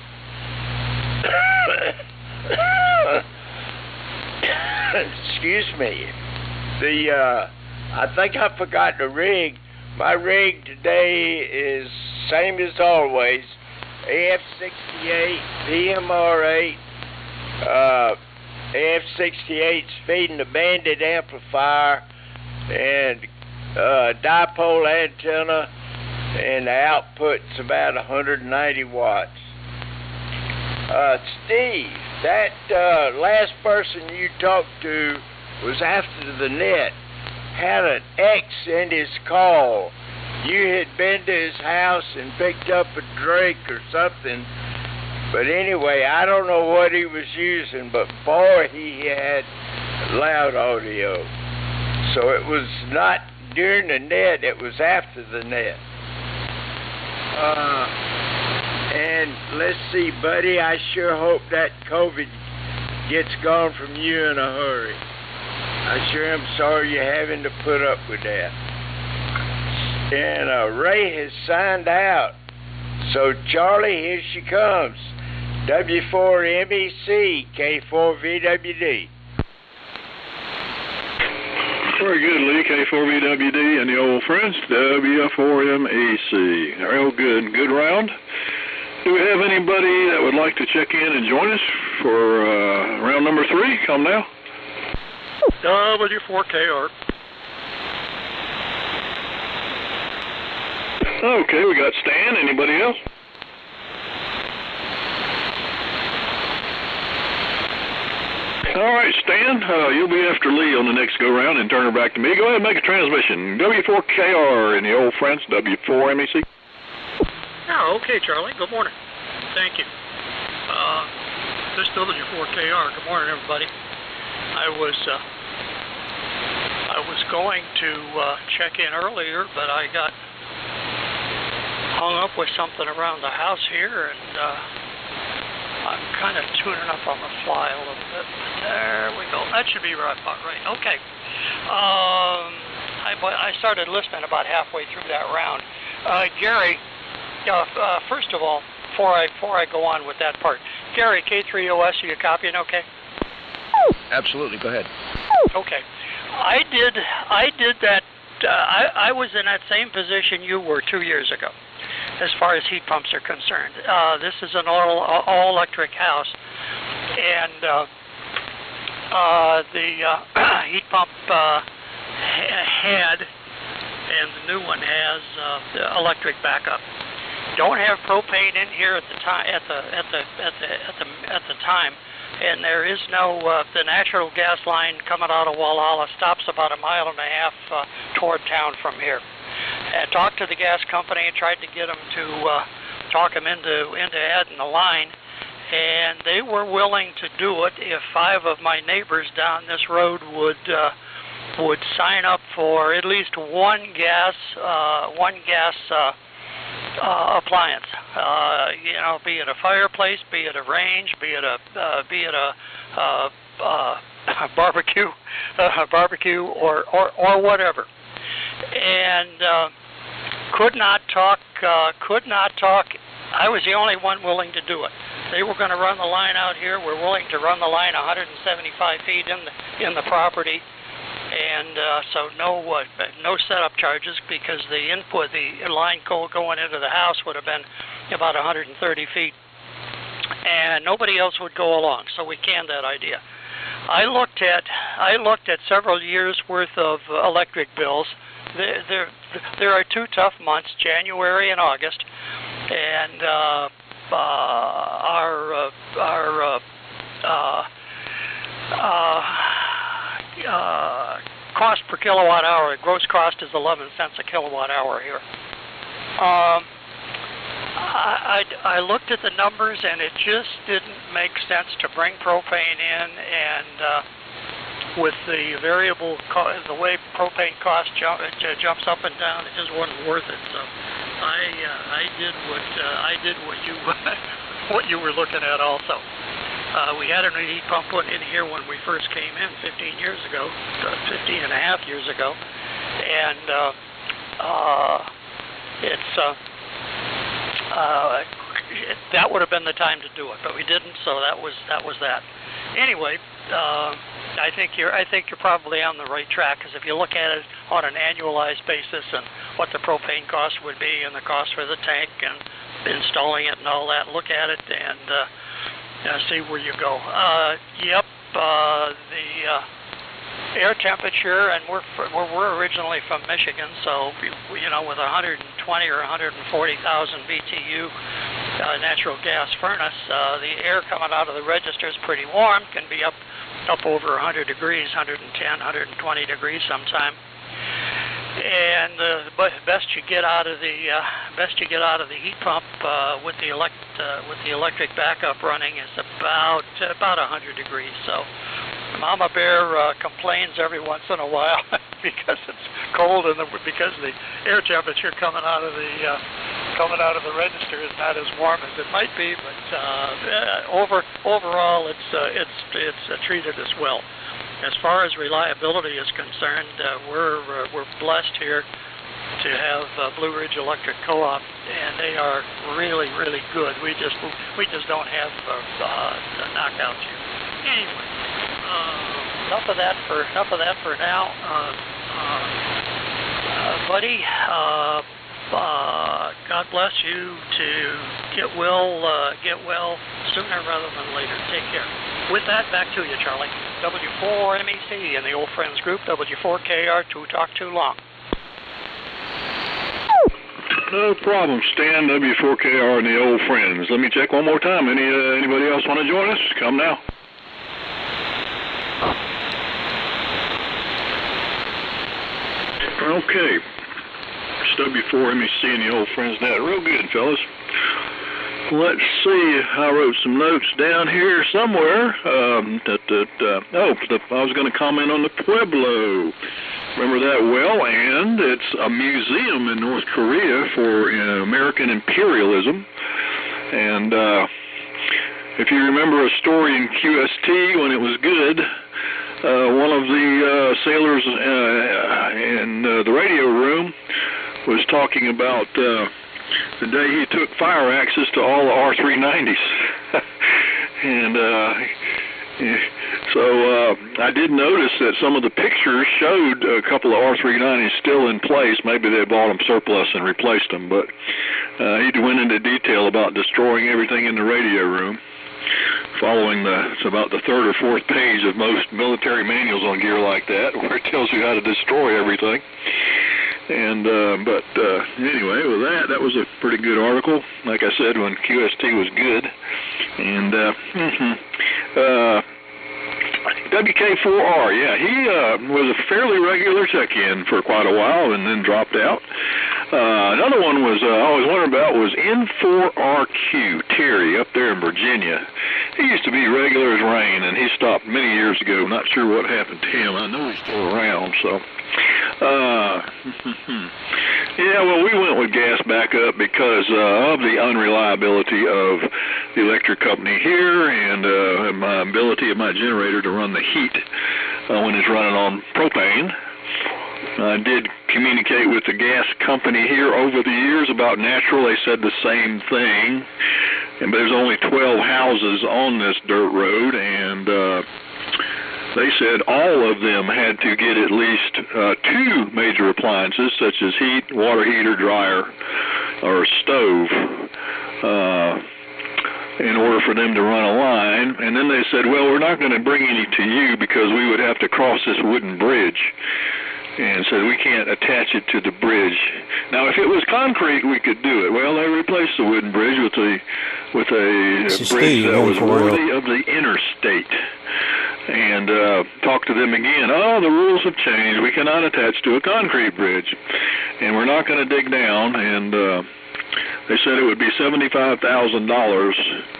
Excuse me. I think I forgot the rig. My rig today is same as always. AF-68, PMR8. AF-68's feeding the Bandit amplifier and dipole antenna, and the output's about 190 watts. Steve, that last person you talked to was after the net, had an X in his call. You had been to his house and picked up a drink or something. But anyway, I don't know what he was using, but boy, he had loud audio. So it was not during the net, it was after the net. And let's see, buddy, I sure hope that COVID gets gone from you in a hurry. I sure am sorry you're having to put up with that. And Ray has signed out. So, Charlie, here she comes. W4MEC, K4VWD. Very good, Lee. K4VWD and the old friends, W4MEC. Real good. Good round. Do we have anybody that would like to check in and join us for round number 3? Come now. W4KR. Okay, we got Stan. Anybody else? All right, Stan, you'll be after Lee on the next go-round and turn her back to me. Go ahead and make a transmission. W4KR and the old friends, W4MEC. Oh, okay, Charlie. Good morning. Thank you. This is W4KR. Good morning, everybody. I was going to check in earlier, but I got hung up with something around the house here, and I'm kind of tuning up on the fly a little bit. There we go. That should be right about right. Okay. I started listening about halfway through that round. Gary, first of all, before I go on with that part, Gary, K3OS, are you copying okay? Absolutely. Go ahead. Okay. I did that. I was in that same position you were 2 years ago, as far as heat pumps are concerned. This is an all-electric house, and the heat pump had, and the new one has, the electric backup. Don't have propane in here at the time. At the time. And there is no, the natural gas line coming out of Walhalla stops about 1.5 miles toward town from here. And talked to the gas company and tried to get them to talk them into adding the line, and they were willing to do it if 5 of my neighbors down this road would sign up for at least one gas appliance, be it a fireplace, be it a range, be it a barbecue, or whatever. And could not talk. I was the only one willing to do it. They were going to run the line out here. We're willing to run the line 175 feet in the property. And so no setup charges, because the line going into the house would have been about 130 feet, and nobody else would go along. So we canned that idea. I looked at several years worth of electric bills. There are 2 tough months, January and August, and cost per kilowatt hour, gross cost is 11 cents a kilowatt hour here. I looked at the numbers, and it just didn't make sense to bring propane in, and with the variable the way propane cost jumps up and down, it just wasn't worth it. So I did what you were looking at also. We had a new heat pump put in here when we first came in 15 years ago, 15 and a half years ago, and that would have been the time to do it, but we didn't, so that was that. Anyway, I think you're probably on the right track, because if you look at it on an annualized basis and what the propane cost would be and the cost for the tank and installing it and all that, look at it and see where you go. The air temperature, and we're originally from Michigan, so with 120 or 140,000 BTU natural gas furnace, the air coming out of the register is pretty warm, can be up over 100 degrees, 110, 120 degrees sometime. And but best you get out of the heat pump with the electric backup running is about 100 degrees. So Mama Bear complains every once in a while because it's cold and because the air temperature coming out of the register is not as warm as it might be. But overall, it's treated as well. As far as reliability is concerned, we're blessed here to have Blue Ridge Electric Co-op, and they are really, really good. We just don't have knockouts here. Anyway, enough of that for now, buddy. God bless you to get well sooner rather than later. Take care. With that, back to you, Charlie. W4MEC in the Old Friends group, W4KR, to talk too long. No problem, Stan, W4KR and the Old Friends. Let me check one more time. Anybody else want to join us? Come now. Okay. It's W4MEC and the Old Friends net. Real good, fellas. Let's see. I wrote some notes down here somewhere. I was going to comment on the Pueblo. Remember that well, and it's a museum in North Korea for American imperialism. And if you remember a story in QST when it was good, one of the sailors in the radio room was talking about the day he took fire axes to all the R390s. And so I did notice that some of the pictures showed a couple of R390s still in place. Maybe they bought them surplus and replaced them, but he went into detail about destroying everything in the radio room, following it's about the third or fourth page of most military manuals on gear like that, where it tells you how to destroy everything. And but anyway, with that was a pretty good article. Like I said, when QST was good. And WK4R, yeah, he was a fairly regular check-in for quite a while and then dropped out. Another one was I always wondered about was N4RQ, Terry, up there in Virginia. He used to be regular as rain, and he stopped many years ago. Not sure what happened to him. I know he's still around, so. Yeah, well, we went with gas backup because of the unreliability of the electric company here and my ability of my generator to run the heat when it's running on propane. I did communicate with the gas company here over the years about natural. They said the same thing. And there's only 12 houses on this dirt road, and they said all of them had to get at least 2 major appliances, such as heat, water heater, dryer, or stove, in order for them to run a line. And then they said, well, we're not going to bring any to you because we would have to cross this wooden bridge. And said we can't attach it to the bridge. Now, if it was concrete, we could do it. Well, they replaced the wooden bridge with a bridge that was worthy of the interstate. And talked to them again. Oh, the rules have changed. We cannot attach to a concrete bridge, and we're not going to dig down. And they said it would be $75,000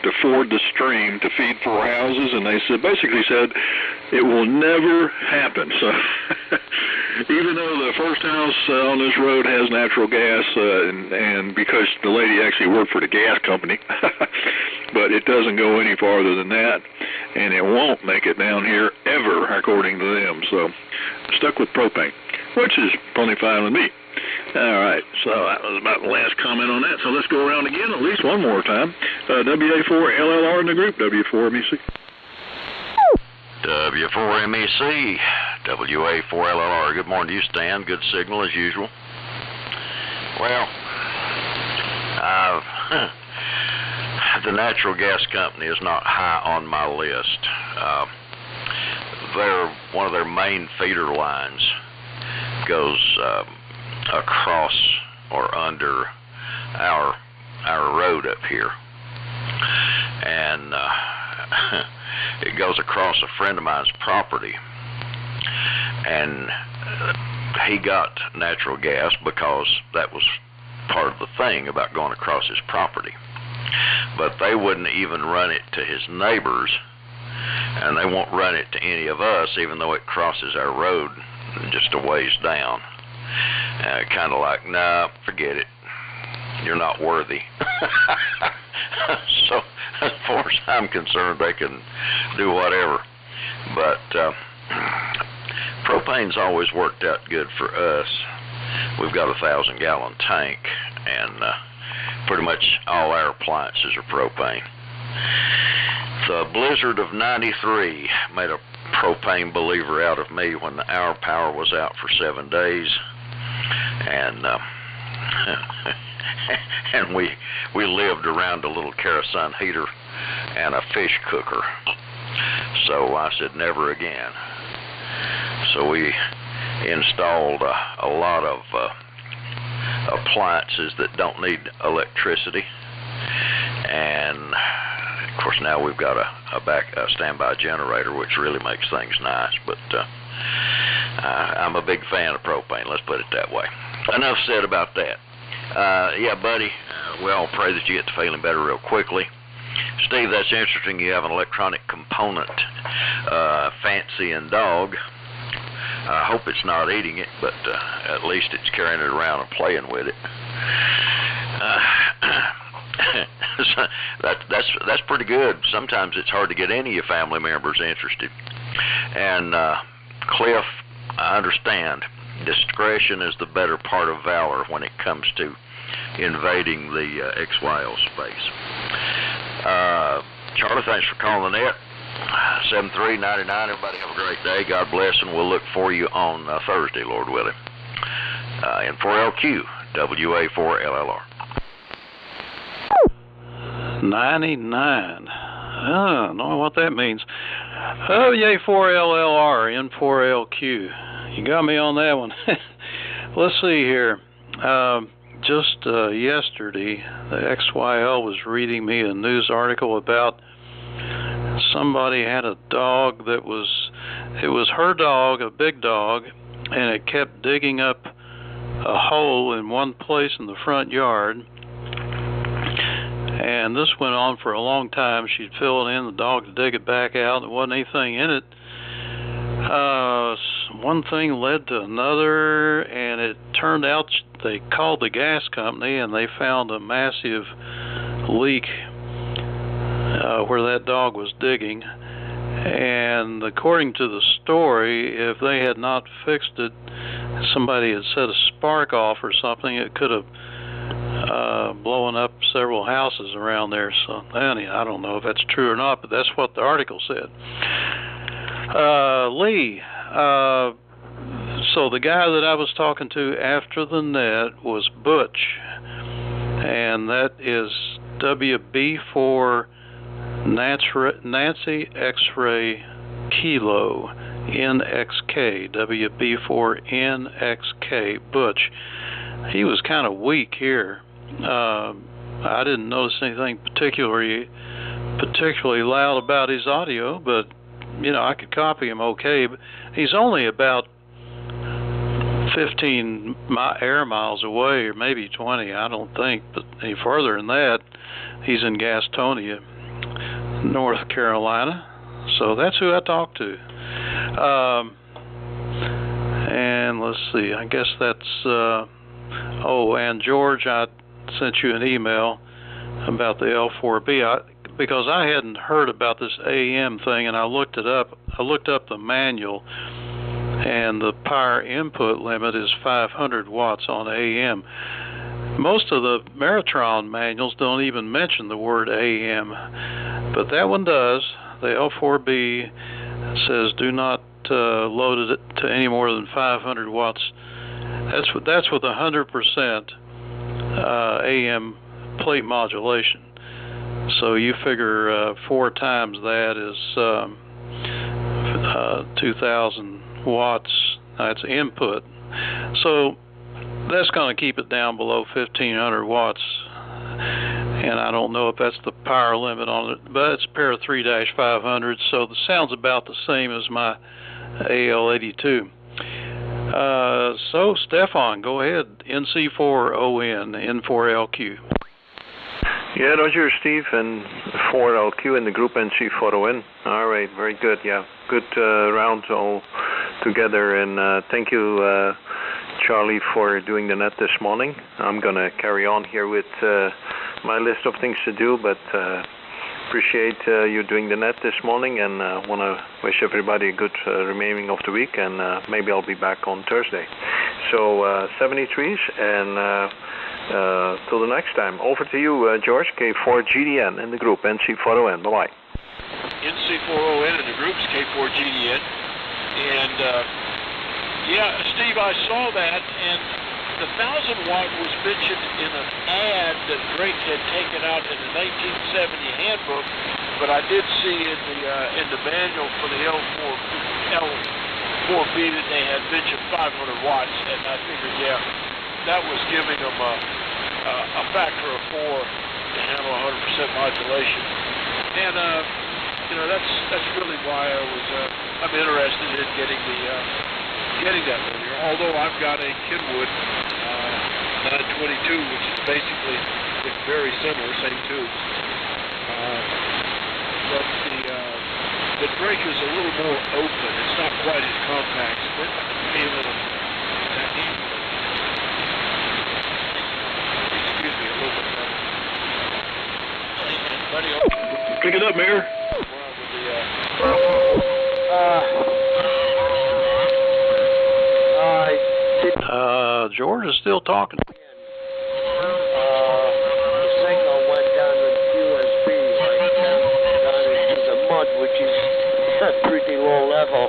to ford the stream to feed 4 houses, and they basically said it will never happen. So even though the first house on this road has natural gas, and because the lady actually worked for the gas company, but it doesn't go any farther than that, and it won't make it down here ever, according to them. So stuck with propane, which is plenty fine with me. All right, so that was about the last comment on that. So let's go around again at least one more time. WA4LLR in the group, W4MEC. W4MEC, WA4LLR. Good morning to you, Stan. Good signal as usual. Well, the natural gas company is not high on my list. One of their main feeder lines goes across or under our road up here, and it goes across a friend of mine's property, and he got natural gas because that was part of the thing about going across his property. But they wouldn't even run it to his neighbors, and they won't run it to any of us, even though it crosses our road just a ways down. Kind of like, nah, forget it. You're not worthy. So, as far as I'm concerned, they can do whatever. But propane's always worked out good for us. We've got a 1,000-gallon tank, and pretty much all our appliances are propane. The blizzard of '93 made a propane believer out of me when our power was out for 7 days, and and we lived around a little kerosene heater and a fish cooker. So I said never again. So we installed a lot of appliances that don't need electricity, and of course now we've got a standby generator, which really makes things nice. But I'm a big fan of propane, let's put it that way. Enough said about that. Yeah, buddy, we all pray that you get to feeling better real quickly. Steve, that's interesting. You have an electronic component, fancy and dog. I hope it's not eating it, but at least it's carrying it around and playing with it. that's pretty good. Sometimes it's hard to get any of your family members interested. And Cliff, I understand. Discretion is the better part of valor when it comes to invading the XYL space. Charlie, thanks for calling the net. 7399. Everybody have a great day. God bless, and we'll look for you on Thursday, Lord willing. N4LQ, WA4LLR. 99. I don't know what that means. WA4LLR, N4LQ. You got me on that one. Let's see here. Just yesterday, the XYL was reading me a news article about somebody had a dog that it was her dog, a big dog, and it kept digging up a hole in one place in the front yard. And this went on for a long time. She'd fill it in, the dog would dig it back out, there wasn't anything in it. One thing led to another, and it turned out they called the gas company and they found a massive leak where that dog was digging. And according to the story, if they had not fixed it, somebody had set a spark off or something, it could have blown up several houses around there. So I don't know if that's true or not, but that's what the article said. Lee, so the guy that I was talking to after the net was Butch, and that is WB4 Nancy X-ray Kilo NXK, WB4 NXK, Butch. He was kind of weak here. I didn't notice anything particularly loud about his audio, but I could copy him okay. But he's only about 15 air miles away, or maybe 20, I don't think. But any further than that, he's in Gastonia, North Carolina. So that's who I talked to. And let's see, I guess that's, and George, I sent you an email about the L4B because I hadn't heard about this AM thing, and I looked it up. I looked up the manual, and the power input limit is 500 watts on AM. Most of the Meritron manuals don't even mention the word AM, but that one does. The L4B says do not load it to any more than 500 watts. That's with 100% AM plate modulation. So you figure 4 times that is 2,000 watts. That's input. So that's going to keep it down below 1,500 watts. And I don't know if that's the power limit on it, but it's a pair of 3-500, so the sound's about the same as my AL82. So, Stefan, go ahead. NC4ON, N4LQ. Yeah, Roger, Steve, and 4LQ in the group NC4ON. All right, very good. Yeah, good round all together. And thank you, Charlie, for doing the net this morning. I'm going to carry on here with my list of things to do, but appreciate you doing the net this morning, and want to wish everybody a good remaining of the week, and maybe I'll be back on Thursday. So 73s, and till the next time. Over to you, George, K4GDN in the group, NC4ON. Bye-bye. NC4ON in the groups, K4GDN. And, yeah, Steve, I saw that, and the 1,000 watt was mentioned in an ad that Drake had taken out in the 1970 handbook, but I did see in the manual for the L4B that they had mentioned 500 watts, and I figured, yeah, that was giving them a factor of 4 to handle 100% modulation. And that's really why I'm interested in getting that linear. Although I've got a Kenwood 922, which is basically very similar, same tubes. But the Drake is a little more open. It's not quite as compact. So it might be a little, excuse me, a little bit better. Pick it up, Mayor. George is still talking. The signal went down to QSB, like down into the mud, which is a pretty low level.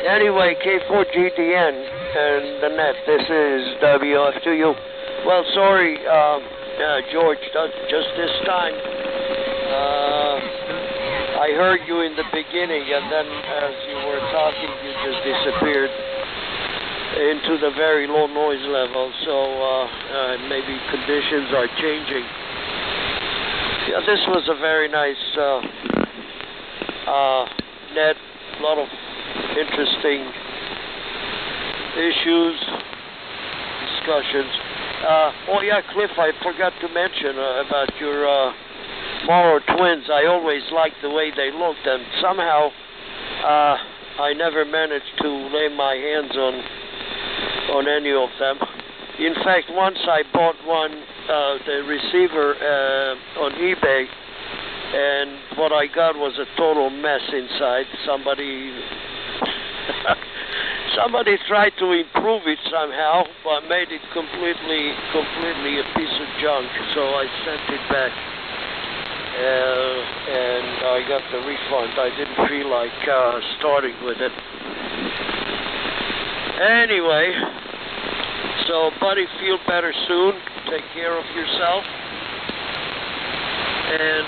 Anyway, K4GDN and the net, this is WF2U. Well, sorry, George, just this time. I heard you in the beginning, and then as you were talking, you just disappeared into the very low noise level, so maybe conditions are changing. Yeah, this was a very nice net, a lot of interesting issues, discussions. Oh yeah, Cliff, I forgot to mention about your Morrow twins. I always liked the way they looked, and somehow I never managed to lay my hands on any of them. In fact, once I bought one, the receiver on eBay, and what I got was a total mess inside. Somebody tried to improve it somehow, but made it completely a piece of junk. So I sent it back, and I got the refund. I didn't feel like starting with it. Anyway, so buddy, feel better soon. Take care of yourself. And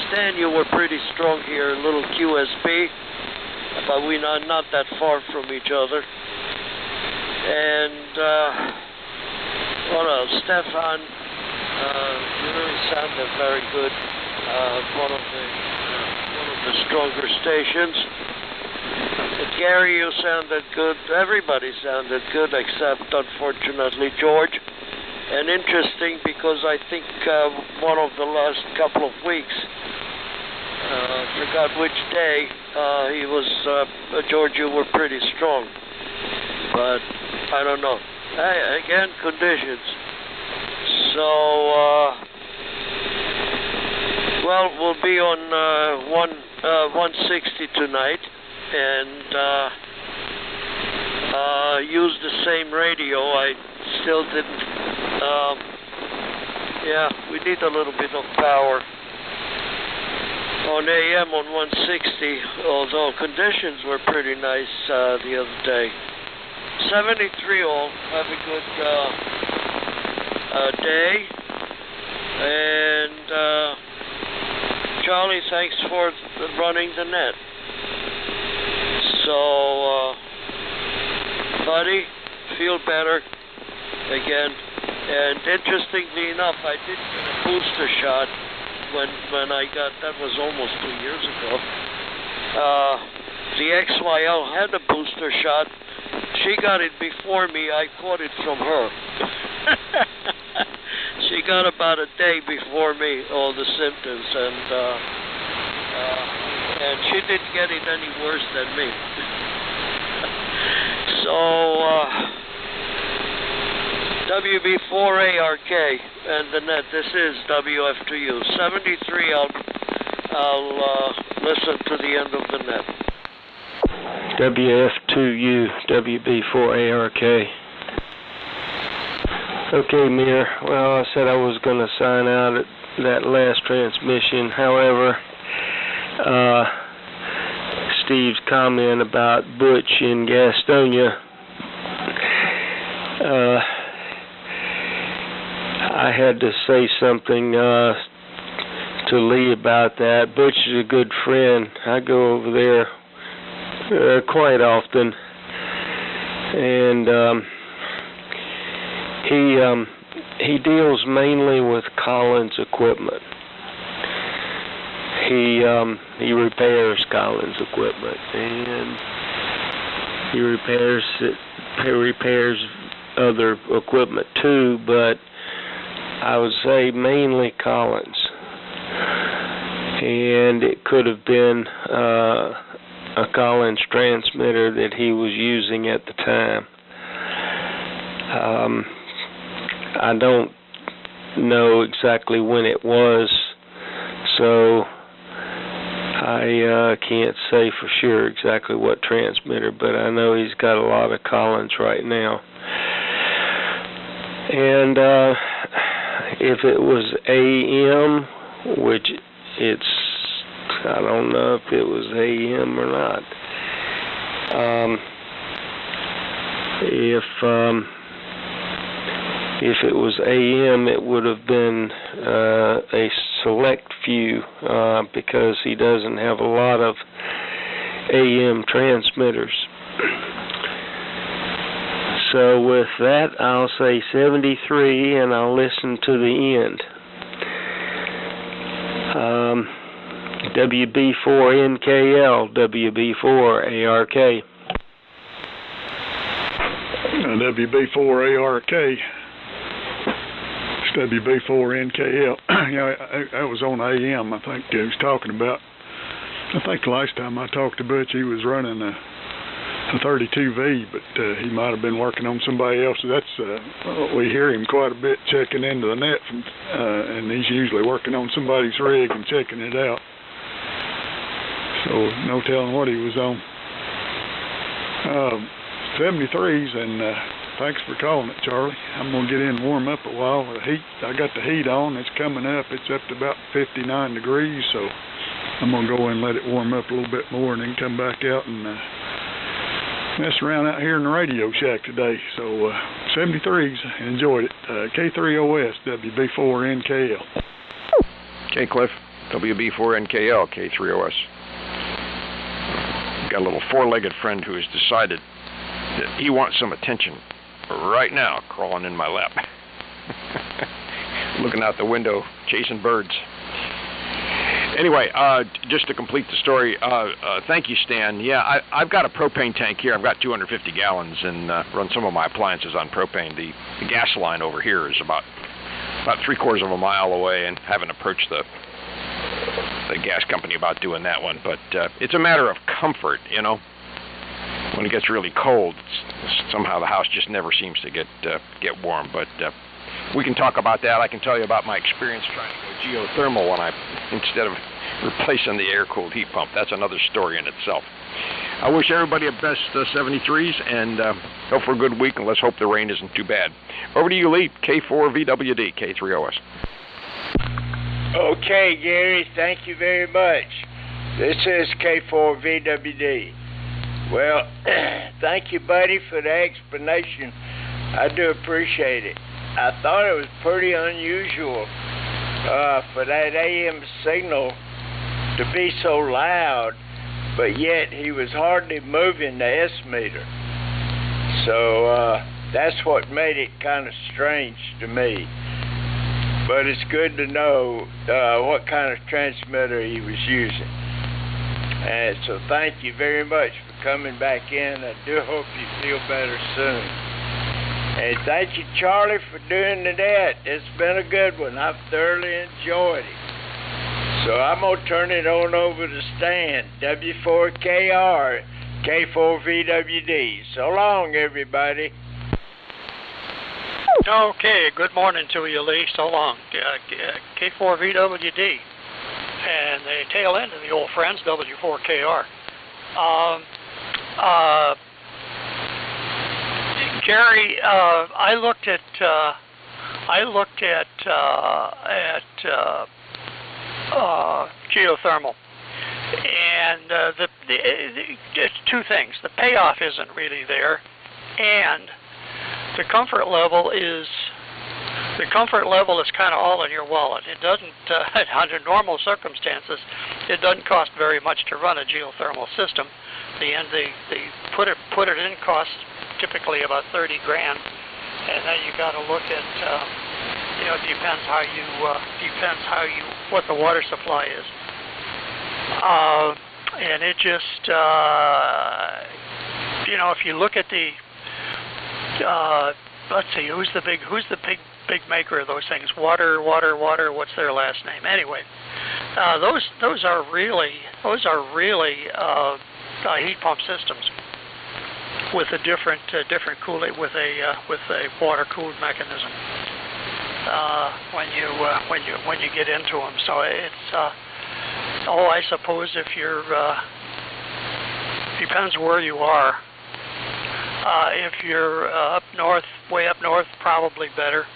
Stan, you were pretty strong here, a little QSB, but we're not that far from each other. And what else? Stefan, you really sounded very good. One of the stronger stations. Gary, you sounded good. Everybody sounded good, except, unfortunately, George. And interesting, because I think one of the last couple of weeks, I forgot which day, he was, George, you were pretty strong. But, I don't know. Hey, again, conditions. So, well, we'll be on 160 tonight. And use the same radio. I still didn't. Yeah, we need a little bit of power on AM on 160. Although conditions were pretty nice the other day. 73 all. Have a good day. And Charlie, thanks for running the net. So, buddy, feel better again. And interestingly enough, I did get a booster shot when I got, that was almost 2 years ago. The XYL had a booster shot. She got it before me. I caught it from her. She got about a day before me, all the symptoms, and she didn't get it any worse than me. So, WB4ARK and the net, this is WF2U. 73, I'll listen to the end of the net. WF2U, WB4ARK. Okay, Mir. Well, I said I was going to sign out at that last transmission. However, Steve's comment about Butch in Gastonia, I had to say something to Lee about that. Butch is a good friend. I go over there quite often, and he deals mainly with Collins equipment. He repairs Collins equipment, and he repairs other equipment too, but I would say mainly Collins. And it could have been a Collins transmitter that he was using at the time. I don't know exactly when it was, so I can't say for sure exactly what transmitter, but I know he's got a lot of Collins right now. And if it was AM, which I don't know if it was AM or not. If it was AM, it would have been a select few because he doesn't have a lot of AM transmitters. So with that, I'll say 73, and I'll listen to the end. WB4NKL, WB4ARK. WB4ARK. It's WB4NKL. That was on AM, I think he was talking about. I think the last time I talked to Butch, he was running a 32V, but he might have been working on somebody else. That's we hear him quite a bit checking into the net, and he's usually working on somebody's rig and checking it out. So no telling what he was on. 73s, and thanks for calling it, Charlie. I'm gonna get in and warm up a while. The heat, I got the heat on. It's coming up. It's up to about 59 degrees, so I'm gonna go in and let it warm up a little bit more, and then come back out and mess around out here in the radio shack today. So 73s, enjoyed it. K3OS, WB4NKL. Okay, Cliff, WB4NKL, K3OS. Got a little four-legged friend who has decided that he wants some attention right now, crawling in my lap. Looking out the window, chasing birds. Anyway, just to complete the story, thank you, Stan. Yeah, I've got a propane tank here. I've got 250 gallons and run some of my appliances on propane. The gas line over here is about 3/4 of a mile away, and haven't approached the gas company about doing that one. But it's a matter of comfort, you know. When it gets really cold, somehow the house just never seems to get warm. But we can talk about that. I can tell you about my experience trying to go geothermal instead of replacing the air-cooled heat pump. That's another story in itself. I wish everybody a best 73s, and hope for a good week, and let's hope the rain isn't too bad. Over to you, Lee. K4VWD, K3OS. Okay, Gary, thank you very much. This is K4VWD. Well, thank you, buddy, for the explanation. I do appreciate it. I thought it was pretty unusual for that AM signal to be so loud, but yet he was hardly moving the S-meter. So that's what made it kind of strange to me. But it's good to know what kind of transmitter he was using. And so thank you very much for coming back in. I do hope you feel better soon. And thank you, Charlie, for doing that. It's been a good one. I've thoroughly enjoyed it. So I'm going to turn it on over to Stan, W4KR, K4VWD. So long, everybody. Okay, good morning to you, Lee. So long. K4VWD. And the tail end of the old friends, W4KR. Gary, I looked at geothermal, and it's two things. The payoff isn't really there, and the comfort level is kind of all in your wallet. It doesn't, under normal circumstances, it doesn't cost very much to run a geothermal system. They put it in costs typically about 30 grand, and then you got to look at depends what the water supply is, and it just if you look at the let's see, who's the big maker of those things? Water. What's their last name? Anyway, those are really heat pump systems with a different cooling, with a water cooled mechanism. When you get into them, so Oh, I suppose if you're, depends where you are. If you're up north, way up north, probably better,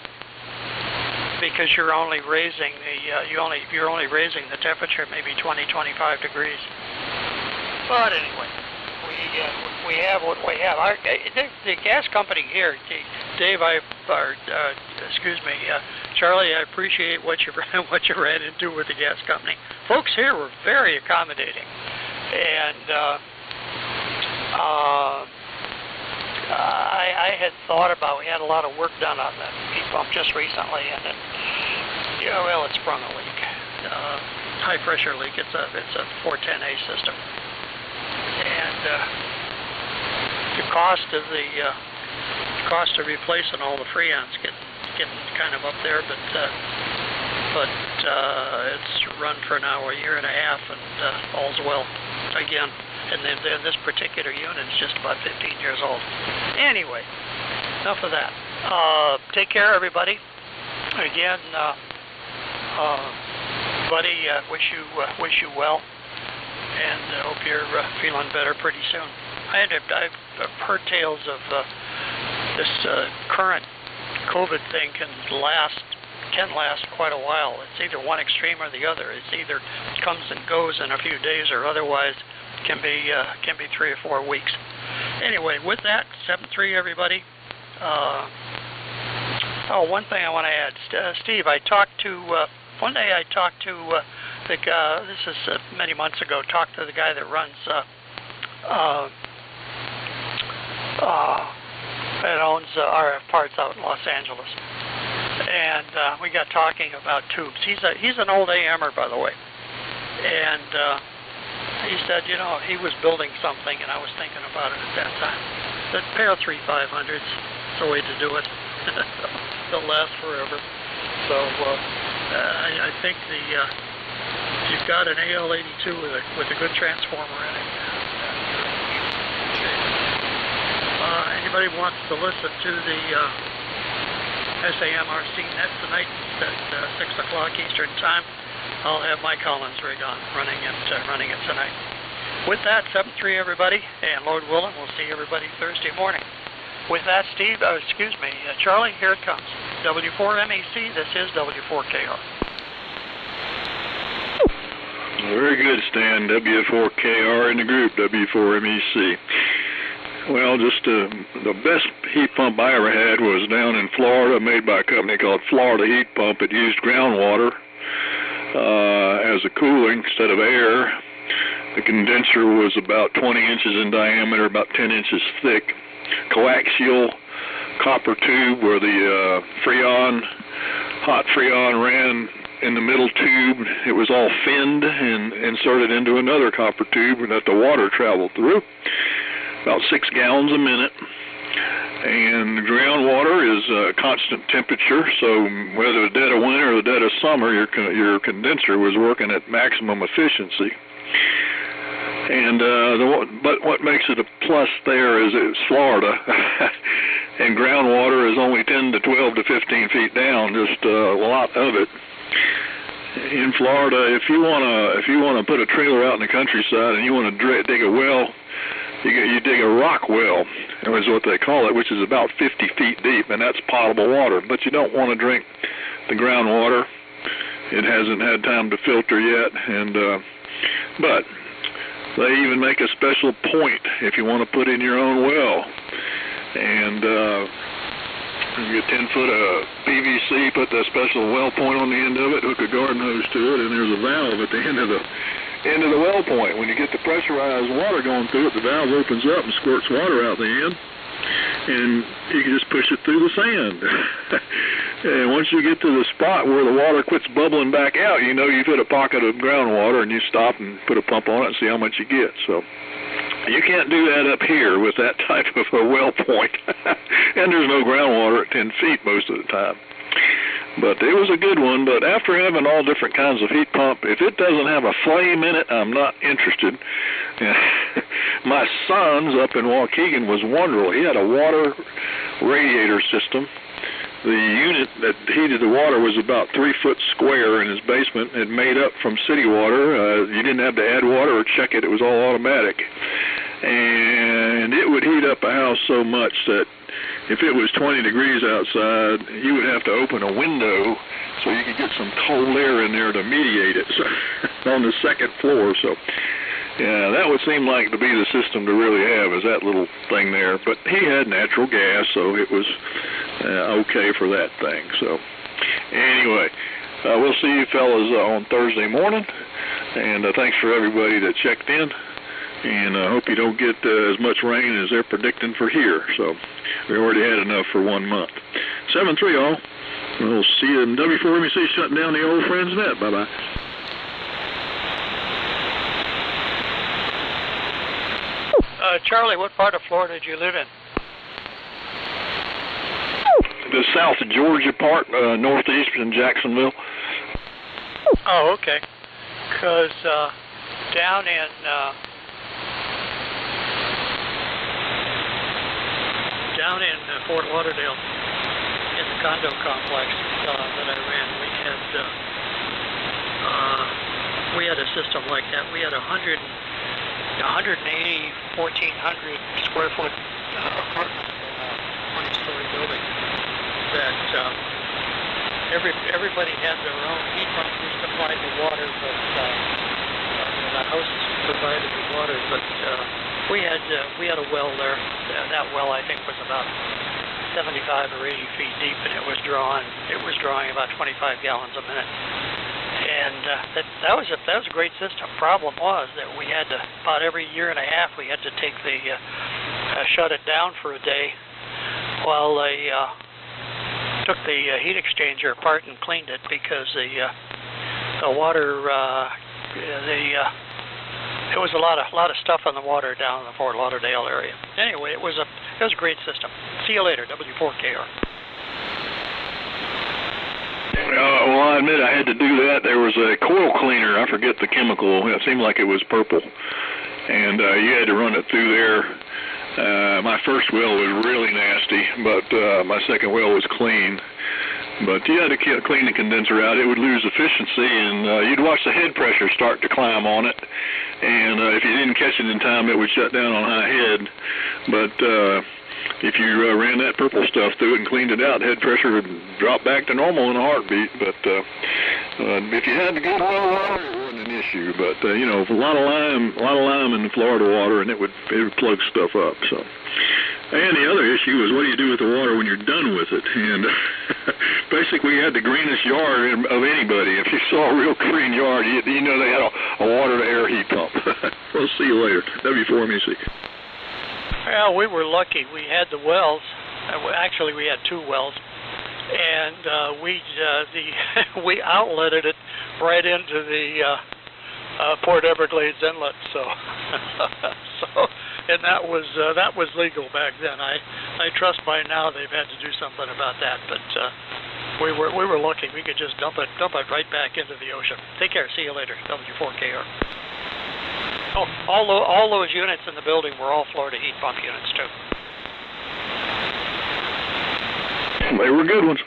because you're only raising the you're only raising the temperature maybe 20-25 degrees. But anyway, we have what we have. The gas company here, Dave, Charlie, I appreciate what you ran into with the gas company. Folks here were very accommodating, and I had thought about, we had a lot of work done on the heat pump just recently, and it sprung a leak, high pressure leak. It's a 410A system, and the cost of replacing all the freons getting kind of up there, but it's run for now a year and a half, and all's well again. And then this particular unit is just about 15 years old. Anyway, enough of that. Take care, everybody. Again, buddy, wish you well, and hope you're feeling better pretty soon. I've heard tales of this current COVID thing can last quite a while. It's either one extreme or the other. It's either comes and goes in a few days, or otherwise can be 3 or 4 weeks. Anyway, with that, 7-3 everybody. One thing I want to add, Steve. One day I talked to the guy. This is many months ago. Talked to the guy that runs that owns RF Parts out in Los Angeles, and we got talking about tubes. He's an old AMer, by the way, and he said, he was building something, and I was thinking about it at that time. That pair of 3500s, it's the way to do it. They'll last forever. So I think if you've got an AL82 with a good transformer in it, anybody wants to listen to the SAMRC net tonight at 6 o'clock Eastern Time, I'll have my Collins rig on, running it tonight. With that, 7-3 everybody, and Lord willing, we'll see everybody Thursday morning. With that, Steve, Charlie, here it comes. W4MEC, this is W4KR. Very good, Stan. W4KR in the group, W4MEC. Well, just the best heat pump I ever had was down in Florida, made by a company called Florida Heat Pump. It used groundwater as a cooling instead of air. The condenser was about 20 inches in diameter, about 10 inches thick. Coaxial copper tube where the hot freon ran in the middle tube. It was all finned and inserted into another copper tube that the water traveled through. About 6 gallons a minute. And the groundwater is constant temperature, so whether the dead of winter or the dead of summer, your condenser was working at maximum efficiency. And but what makes it a plus there is it's Florida, and groundwater is only 10 to 12 to 15 feet down, just a lot of it. In Florida, if you wanna put a trailer out in the countryside and you want to dig a well, you dig a rock well, is what they call it, which is about 50 feet deep, and that's potable water. But you don't want to drink the groundwater. It hasn't had time to filter yet, and but they even make a special point if you want to put in your own well. And you get 10 foot of PVC, put that special well point on the end of it, hook a garden hose to it, and there's a valve at the end of the well point. When you get the pressurized water going through it, the valve opens up and squirts water out the end, and you can just push it through the sand. And once you get to the spot where the water quits bubbling back out, you know you've hit a pocket of groundwater, and you stop and put a pump on it and see how much you get. So you can't do that up here with that type of a well point. And there's no groundwater at 10 feet most of the time. But it was a good one. But after having all different kinds of heat pump, if it doesn't have a flame in it, I'm not interested. My son's up in Waukegan was wonderful. He had a water radiator system the unit that heated the water was about 3 foot square in his basement. It made up from city water. You didn't have to add water or check it. It was all automatic. And it would heat up a house so much that if it was 20 degrees outside, you would have to open a window so you could get some cold air in there to mediate it on the second floor. So, yeah, that would seem like to be the system to really have, is that little thing there. But he had natural gas, so it was okay for that thing. So, anyway, we'll see you fellas on Thursday morning. And thanks for everybody that checked in. And I hope you don't get as much rain as they're predicting for here. So, we already had enough for 1 month. 7-3 all. We'll see you in W4MEC shutting down the old Friends Net. Bye-bye. Charlie, what part of Florida do you live in? The South Georgia part, northeast in Jacksonville. Oh, okay. Because down in Fort Lauderdale, in the condo complex that I ran, we had a system like that. We had 180, 1,400 square foot apartment in a 20-story building that everybody had their own heat pump. We supplied the water, but the house provided the water. But we had a well there. That well, I think, was about 75 or 80 feet deep, and it was drawing about 25 gallons a minute. And that was a great system. Problem was that we had to, about every year and a half, we had to take shut it down for a day while they took the heat exchanger apart and cleaned it, because the water there was a lot of stuff on the water down in the Fort Lauderdale area. Anyway, it was a great system. See you later, W4KR. Well, I admit I had to do that. There was a coil cleaner. I forget the chemical. It seemed like it was purple, and you had to run it through there. My first well was really nasty, but my second well was clean. But you had to clean the condenser out. It would lose efficiency, and you'd watch the head pressure start to climb on it. And if you didn't catch it in time, it would shut down on high head. But if you ran that purple stuff through it and cleaned it out, head pressure would drop back to normal in a heartbeat. But if you had to good well water, it wasn't an issue. But a lot of lime in the Florida water, and it would plug stuff up. So. And the other issue is, what do you do with the water when you're done with it? And basically, we had the greenest yard of anybody. If you saw a real green yard, you know they had a water-to-air heat pump. We'll see you later. W4MEC. Well, we were lucky. We had the wells. Actually, we had 2 wells, and we outletted it right into the Port Everglades Inlet. So. And that was legal back then. I trust by now they've had to do something about that. But we were lucky. We could just dump it right back into the ocean. Take care. See you later. W4KR. Oh, all those units in the building were all Florida heat pump units too. They were good ones.